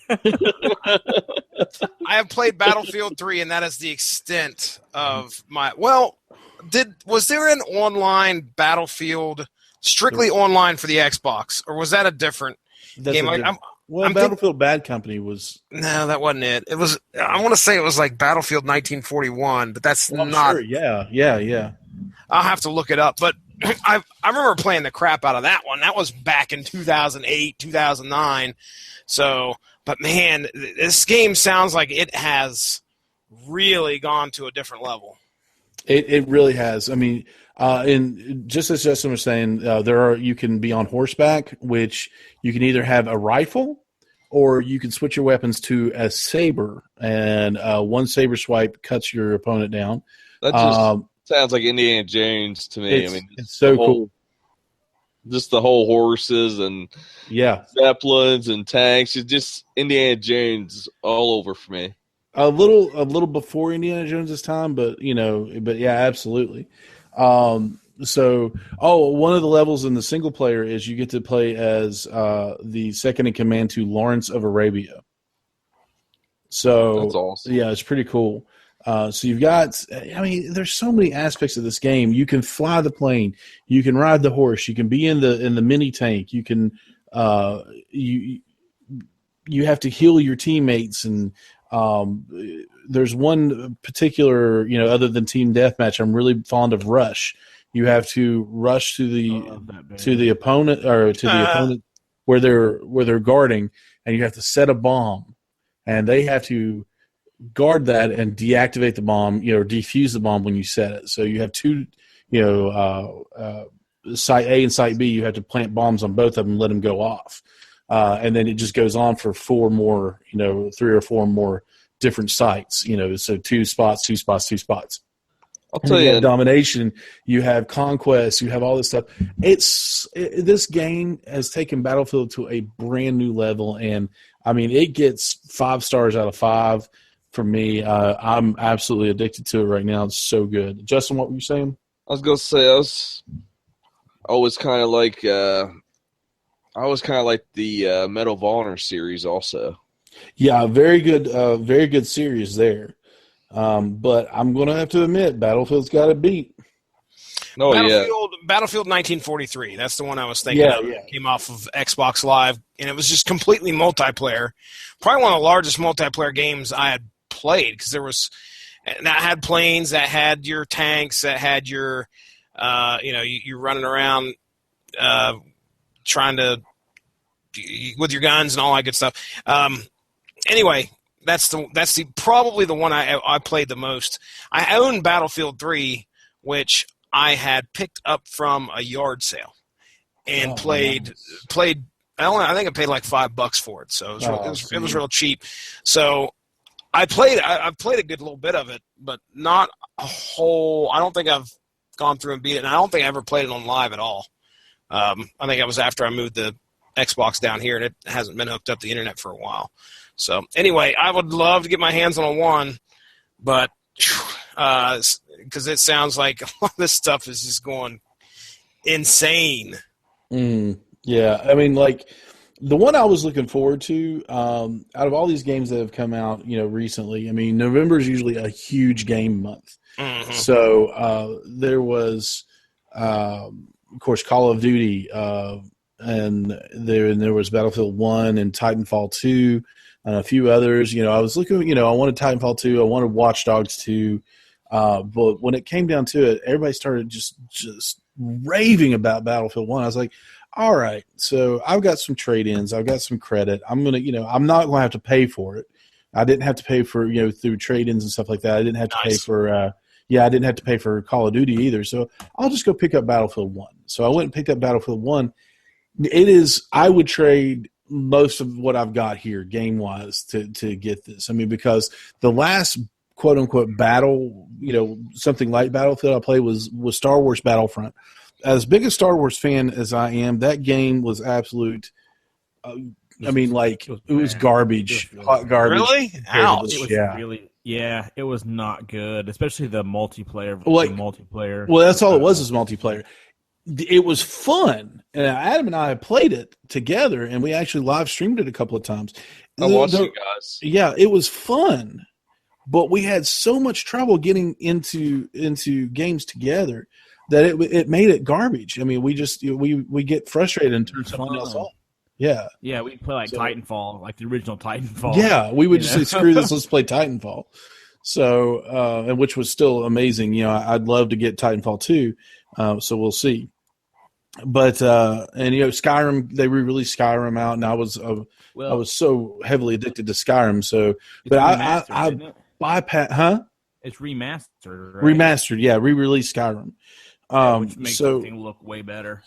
I have played Battlefield 3, and that is the extent of my. Well, was there an online Battlefield, strictly online for the Xbox, or was that a different game? Battlefield Bad Company was. No, that wasn't it. It was. I want to say it was like Battlefield 1941, but that's not. Sure. Yeah. I'll have to look it up, but I remember playing the crap out of that one. That was back in 2008, 2009. So, but man, this game sounds like it has really gone to a different level. It really has. I mean, and just as Justin was saying, you can be on horseback, which you can either have a rifle or you can switch your weapons to a saber, and one saber swipe cuts your opponent down. That just sounds like Indiana Jones to me. It's so cool. Just the whole horses and Zeppelins and tanks. It's just Indiana Jones all over for me. A little before Indiana Jones's time, but yeah, absolutely. One of the levels in the single player is you get to play as the second in command to Lawrence of Arabia. So that's awesome. Yeah, it's pretty cool. So you've got, there's so many aspects of this game. You can fly the plane, you can ride the horse, you can be in the mini tank, you can you have to heal your teammates, and there's one particular, other than team deathmatch, I'm really fond of Rush. You have to rush to the opponent where they're guarding, and you have to set a bomb, and they have to guard that and deactivate the bomb, or defuse the bomb when you set it. So you have two Site A and Site B, you have to plant bombs on both of them and let them go off. And then it just goes on for 3 or 4 more different sites, so 2 spots, 2 spots, 2 spots. I'll tell you, domination, you have conquest, you have all this stuff. This game has taken Battlefield to a brand new level, and I mean, it gets 5 stars out of 5 for me. I'm absolutely addicted to it right now. It's so good. Justin, what were you saying? I was gonna say I was always kind of like the Medal of Honor series also. Yeah, very good series there. But I'm going to have to admit, Battlefield's got it beat. Oh, Battlefield 1943. That's the one I was thinking of. It came off of Xbox Live, and it was just completely multiplayer. Probably one of the largest multiplayer games I had played, because that had planes, that had your tanks, that had your, you're running around trying to with your guns and all that good stuff. Anyway, that's probably the one I played the most. I own Battlefield 3, which I had picked up from a yard sale and played. I think I paid like $5 for it, so it was real cheap. So I played a good little bit of it, but not a whole. I don't think I've gone through and beat it, and I don't think I ever played it on live at all. I think it was after I moved the Xbox down here, and it hasn't been hooked up to the internet for a while. So anyway, I would love to get my hands on a 1, but because it sounds like all this stuff is just going insane. Yeah, I mean, like the one I was looking forward to out of all these games that have come out, recently. I mean, November is usually a huge game month, so there was, of course, Call of Duty, and there was Battlefield 1 and Titanfall 2. And a few others, I was looking, I wanted Titanfall 2, I wanted Watch Dogs 2, but when it came down to it, everybody started just raving about Battlefield 1. I was like, all right, so I've got some trade-ins, I've got some credit. I'm going to, I'm not going to have to pay for it. I didn't have to pay for, through trade-ins and stuff like that. I didn't have to pay for, I didn't have to pay for Call of Duty either. So I'll just go pick up Battlefield 1. So I went and picked up Battlefield 1. I would trade most of what I've got here game-wise to get this. I mean, because the last quote-unquote battle, something like Battlefield I played was Star Wars Battlefront. As big a Star Wars fan as I am, that game was absolute it was garbage. Hot garbage. Really? Ouch. It was not good, especially the multiplayer. Well, that's all it was multiplayer. It was fun, and Adam and I played it together, and we actually live streamed it a couple of times. I watched you guys. Yeah, it was fun, but we had so much trouble getting into games together that it made it garbage. I mean, we just we get frustrated and turn something else off. Yeah, we play like Titanfall, like the original Titanfall. Yeah, we would just say, screw this, let's play Titanfall. So, and which was still amazing. I'd love to get Titanfall 2. So we'll see. But Skyrim, they re-released Skyrim out, and I was so heavily addicted to Skyrim. So, but I bypass, huh? It's remastered, right? Remastered, yeah, re-released Skyrim. Which makes everything look way better.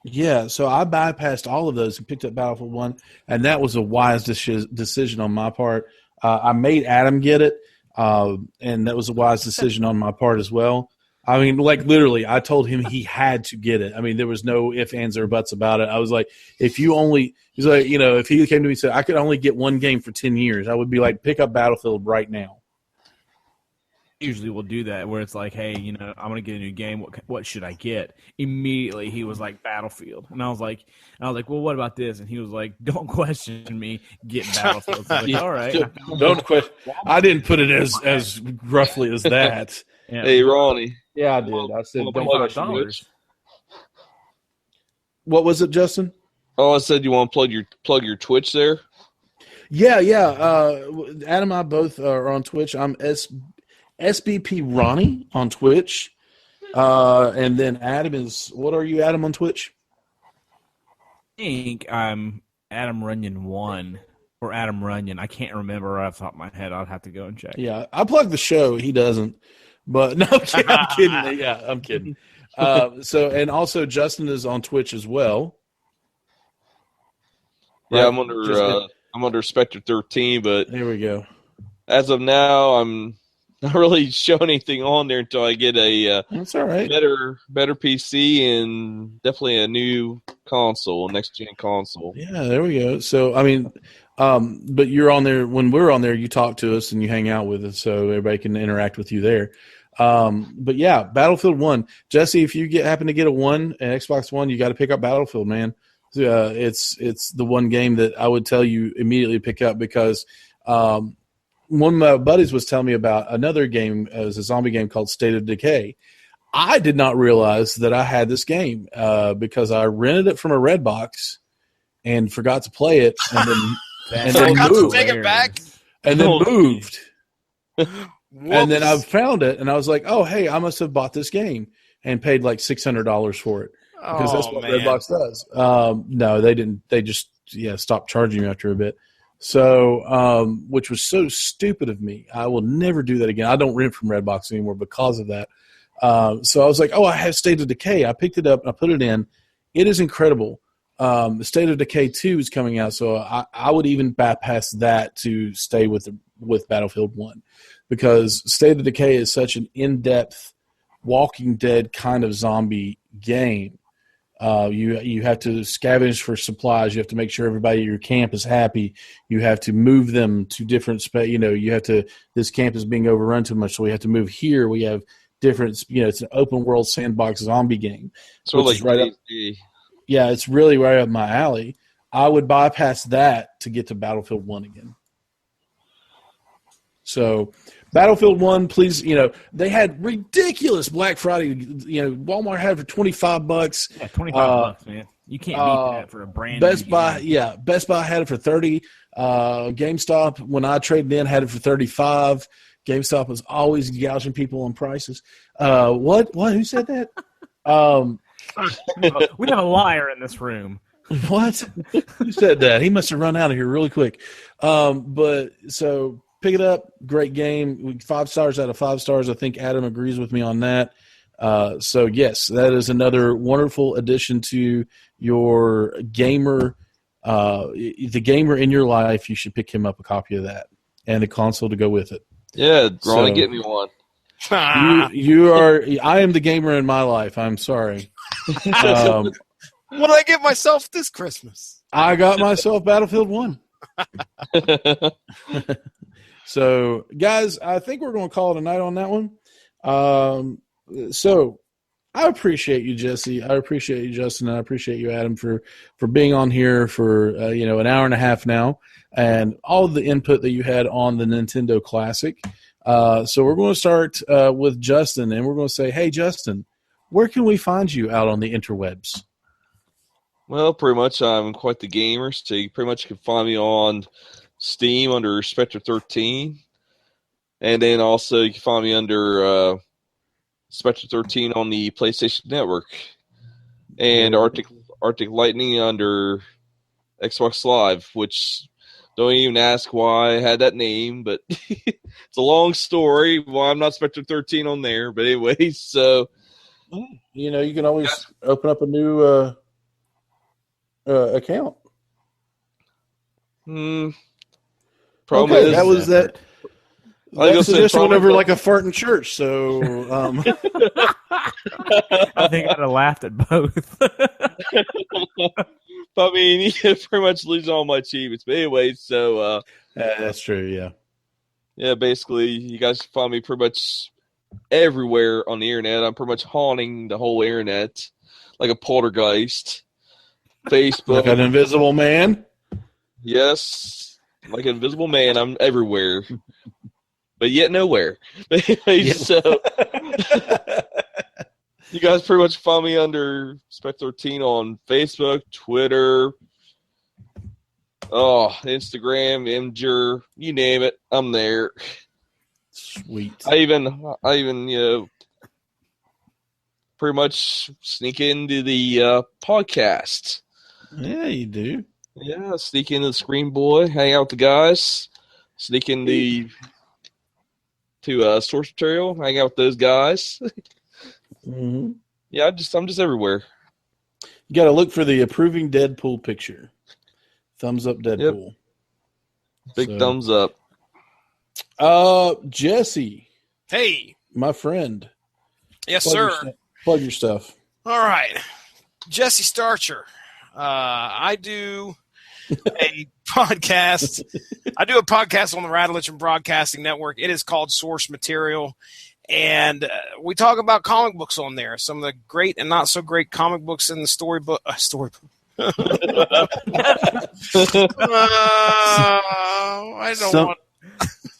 Yeah, so I bypassed all of those and picked up Battlefield 1, and that was a wise decision on my part. I made Adam get it, and that was a wise decision on my part as well. I mean, like literally, I told him he had to get it. I mean, there was no ifs, ands, or buts about it. I was like, he's like, if he came to me and said, I could only get one game for 10 years, I would be like, pick up Battlefield right now. Usually we'll do that where it's like, hey, I'm going to get a new game. What should I get? Immediately he was like, Battlefield. And I was like, well, what about this? And he was like, don't question me. Get Battlefield. So I was like, all right. Don't question. I didn't put it as roughly as that. Yeah. Hey, Ronnie. Yeah, I did. I said, don't question $5. What was it, Justin? Oh, I said you want to plug your Twitch there? Yeah. Adam and I both are on Twitch. I'm SBP Ronnie on Twitch. And then Adam is, what are you, Adam, on Twitch? I think I'm Adam Runyon 1 or Adam Runyon. I can't remember right off the top of my head. I'd have to go and check. Yeah, I plug the show. He doesn't. But no, I'm kidding. Yeah, I'm kidding. And also Justin is on Twitch as well. Yeah, Right? I'm under Spectre 13, but There we go. as of now, I'm not really showing anything on there until I get a That's all right. better PC and definitely a new console, next gen console. Yeah, there we go. So, I mean, but you're on there. When we're on there, you talk to us and you hang out with us, so everybody can interact with you there. But yeah, Battlefield 1. Jesse, if you happen to get an Xbox One, you got to pick up Battlefield, man. It's the one game that I would tell you immediately pick up because one of my buddies was telling me about another game. It was a zombie game called State of Decay. I did not realize that I had this game because I rented it from a Redbox and forgot to play it, and then Forgot to moved. take it back. And then moved. Whoops. And then I found it, and I was like, "Oh, hey, I must have bought this game and paid like $600 for it because that's what Redbox does." No, they didn't. They just stopped charging you after a bit. So, which was so stupid of me. I will never do that again. I don't rent from Redbox anymore because of that. So I was like, "Oh, I have State of Decay." I picked it up and I put it in. It is incredible. State of Decay 2 is coming out, so I would even bypass that to stay with Battlefield 1 because State of Decay is such an in-depth Walking Dead kind of zombie game. You have to scavenge for supplies. You have to make sure everybody at your camp is happy. You have to move them to different space. This camp is being overrun too much, so we have to move here. We have different. It's an open world sandbox zombie game. So like Yeah, it's really right up my alley. I would bypass that to get to Battlefield 1 again. So, Battlefield 1, please, they had ridiculous Black Friday. Walmart had it for $25. Yeah, $25, man. You can't beat that for a brand new Best Buy, game. Best Buy had it for $30. GameStop, when I traded in, had it for $35. GameStop was always gouging people on prices. What? Who said that? We have a liar in this room. What? Who said that? He must have run out of here really quick. But so pick it up. Great game. 5 stars out of 5 stars. I think Adam agrees with me on that. So yes, that is another wonderful addition to your gamer. The gamer in your life. You should pick him up a copy of that and the console to go with it. Yeah, Ronnie, get me one. You are. I am the gamer in my life. I'm sorry. What did I get myself this Christmas? I got myself Battlefield 1. So, guys, I think we're going to call it a night on that one. So, I appreciate you, Jesse. I appreciate you, Justin. And I appreciate you, Adam, for being on here for an hour and a half now, and all of the input that you had on the Nintendo Classic. So we're going to start with Justin, and we're going to say, "Hey, Justin, where can we find you out on the interwebs?" Well, pretty much I'm quite the gamer, so you pretty much can find me on Steam under Spectre 13. And then also you can find me under Spectre 13 on the PlayStation Network. And Arctic Lightning under Xbox Live, which don't even ask why I had that name, but it's a long story why I'm not Spectre 13 on there. But anyway, so... You can always open up a new account. Probably okay, that was that. That suggestion went over like a fart in church. So I think I'd have laughed at both. I mean, you pretty much lose all my achievements. But anyway, so that's true. Yeah. Yeah, basically, you guys can find me pretty much everywhere on the internet. I'm pretty much haunting the whole internet like a poltergeist. Facebook, like an invisible man. Yes, like an invisible man. I'm everywhere, but yet nowhere. Anyway, so you guys pretty much find me under Spec 13 on Facebook, Twitter, Instagram, Imgur, you name it, I'm there. Sweet. I even pretty much sneak into the podcast. Yeah, you do. Yeah, sneak into the Screen Boy, hang out with the guys, sneak into to source material, hang out with those guys. Mm-hmm. Yeah, I'm just everywhere. You got to look for the approving Deadpool picture. Thumbs up, Deadpool. Yep. Big thumbs up. Jesse. Hey. My friend. Yes, sir. Plug your stuff. All right. Jesse Starcher. I do a podcast. I do a podcast on the Radulich and Broadcasting Network. It is called Source Material. And we talk about comic books on there. Some of the great and not so great comic books in the storybook. I don't want.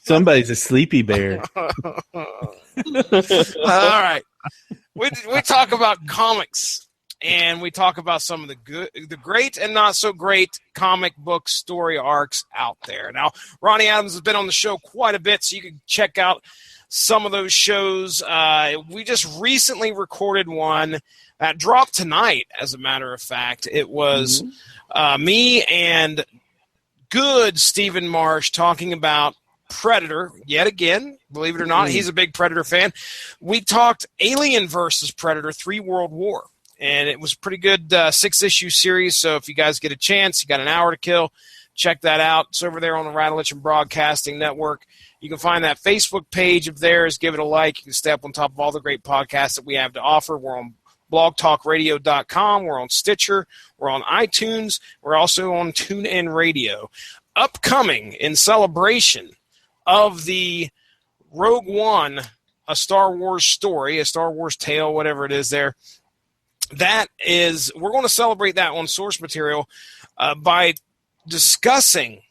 Somebody's a sleepy bear. All right. We talk about comics, and we talk about some of the great and not so great comic book story arcs out there. Now, Ronnie Adams has been on the show quite a bit, so you can check out some of those shows. We just recently recorded one that dropped tonight, as a matter of fact. It was me and good Stephen Marsh talking about Predator yet again. Believe it or not, he's a big Predator fan. We talked Alien versus Predator 3 World War, and it was a pretty good 6-issue series. So if you guys get a chance, you got an hour to kill, check that out. It's over there on the Radulich and Broadcasting Network. You can find that Facebook page of theirs. Give it a like. You can stay up on top of all the great podcasts that we have to offer. We're on blogtalkradio.com. We're on Stitcher. We're on iTunes. We're also on Tunein Radio. Upcoming in celebration of the Rogue One, a Star Wars story, a Star Wars tale, whatever it is there. We're going to celebrate that on Source Material by discussing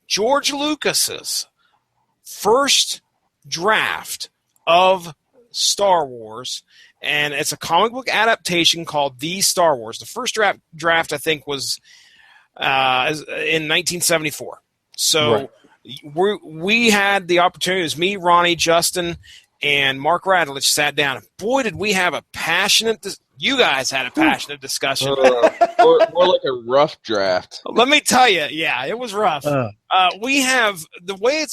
George Lucas's first draft of Star Wars, and it's a comic book adaptation called The Star Wars. The first draft I think, was in 1974. So right. We had the opportunity. It was me, Ronnie, Justin, and Mark Radulich sat down. And boy, did we have a passionate you guys had a passionate discussion. More like a rough draft. Let me tell you, yeah, it was rough. We have the way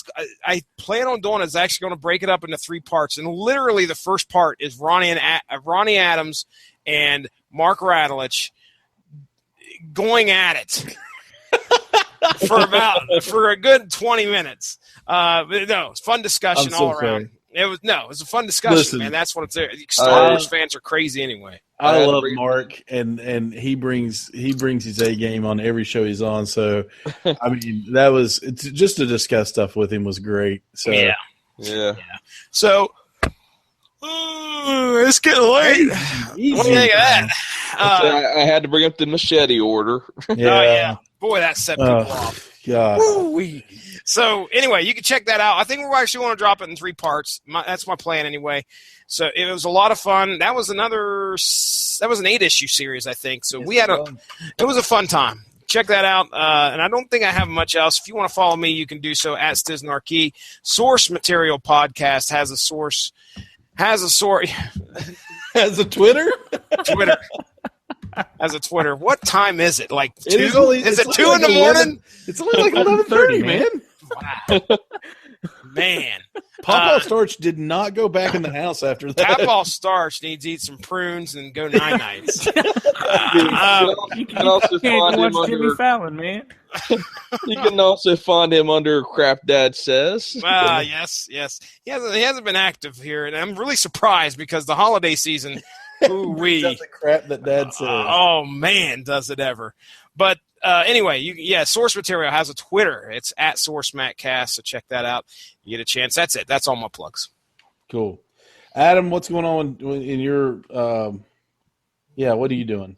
I plan on doing is actually going to break it up into 3 parts, and literally the first part is Ronnie Adams and Mark Radulich going at it for a good 20 minutes. No, it's fun discussion all around. Sorry. It was a fun discussion, man. That's what it's there. Star Wars fans are crazy anyway. I love Mark, and he brings his A game on every show he's on. So, I mean, just to discuss stuff with him was great. So yeah. So, it's getting late. What do you think of that? I had to bring up the machete order. Yeah. Oh yeah, boy, that set people off. God. Woo-wee. So anyway, you can check that out. I think we're actually going to drop it in 3 parts. That's my plan anyway. So it was a lot of fun. That was an 8-issue series, I think. So it was a fun time. Check that out. And I don't think I have much else. If you want to follow me, you can do so at Stiznarkey. Source Material Podcast has a Twitter? Twitter. As a Twitter. What time is it? Like 2? Is it 2 in the 11, morning? It's only like 11:30, man. Wow. Man. Papa Starch did not go back in the house after that. Papa Starch needs to eat some prunes and go night-nights. You can also find him under Jimmy Fallon, man. You can also find him under Crap Dad Says. Yes. He hasn't been active here, and I'm really surprised because the holiday season. Ooh-wee. That's the crap that Dad says. Oh man, does it ever! But anyway, Source Material has a Twitter. It's at SourceMattCast, so check that out. You get a chance. That's it. That's all my plugs. Cool. Adam, what's going on in your? What are you doing?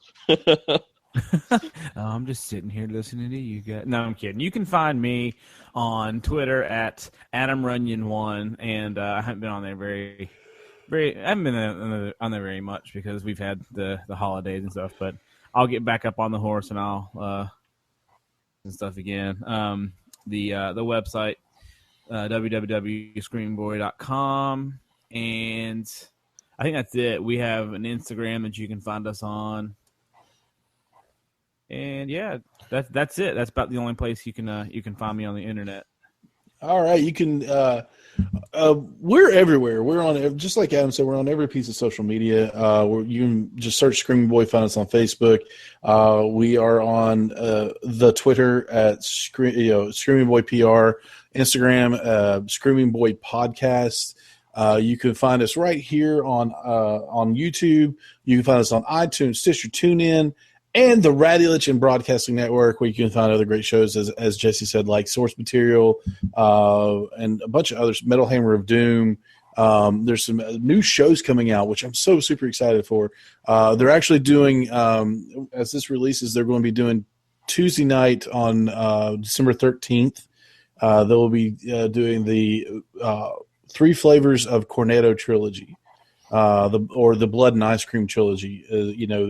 I'm just sitting here listening to you guys. No, I'm kidding. You can find me on Twitter at AdamRunyon1, and I haven't been on there I haven't been on there very much because we've had the holidays and stuff, but I'll get back up on the horse and I'll and stuff again. The website www.screamboy.com, and I think that's it. We have an Instagram that you can find us on, and yeah, that's it. That's about the only place you can find me on the internet. All right, you can. We're everywhere. We're on, just like Adam said, we're on every piece of social media. You can just search Screaming Boy, find us on Facebook. We are on the Twitter at Screaming Boy PR, Instagram Screaming Boy Podcast. You can find us right here on YouTube. You can find us on iTunes, Stitcher, TuneIn, and the Radulich and Broadcasting Network, where you can find other great shows, as Jesse said, like Source Material and a bunch of others, Metal Hammer of Doom. There's some new shows coming out, which I'm so super excited for. They're actually doing, as this releases, they're going to be doing Tuesday night on December 13th. They will be doing the Three Flavors of Cornetto trilogy. The Blood and Ice Cream trilogy,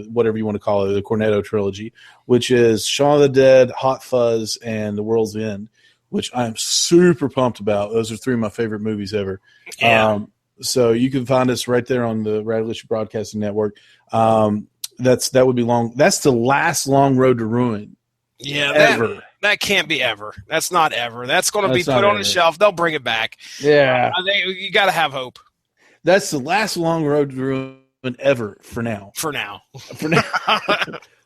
whatever you want to call it, the Cornetto trilogy, which is Shaun of the Dead, Hot Fuzz, and The World's End, which I'm super pumped about. Those are three of my favorite movies ever. Yeah. So you can find us right there on the Radulich Broadcasting Network. That would be long. That's the last Long Road to Ruin. Yeah, ever. That can't be ever. That's not ever. That's going to be put on the shelf. They'll bring it back. Yeah. You got to have hope. That's the last Long Road to Ruin ever for now. For now.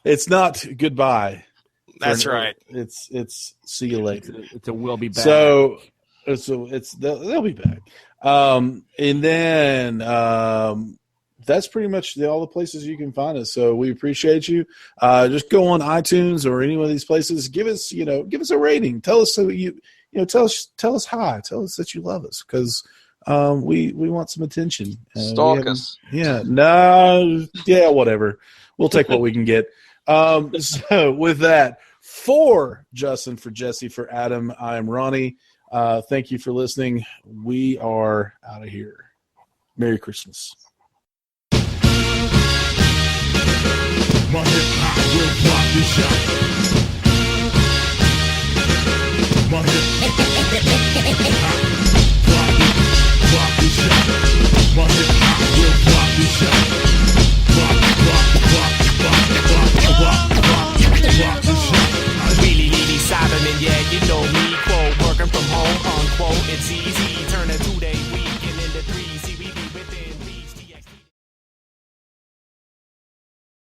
It's not goodbye. That's right. It's see you later. It's a we'll be back. So they'll be back. And then that's pretty much all the places you can find us. So we appreciate you. Just go on iTunes or any one of these places. Give us a rating. Tell us tell us hi. Tell us that you love us, because we want some attention. Stalk us. Yeah. No. Yeah. Whatever. We'll take what we can get. So with that, for Justin, for Jesse, for Adam, I'm Ronnie. Thank you for listening. We are out of here. Merry Christmas. My hip hop will pop this shot.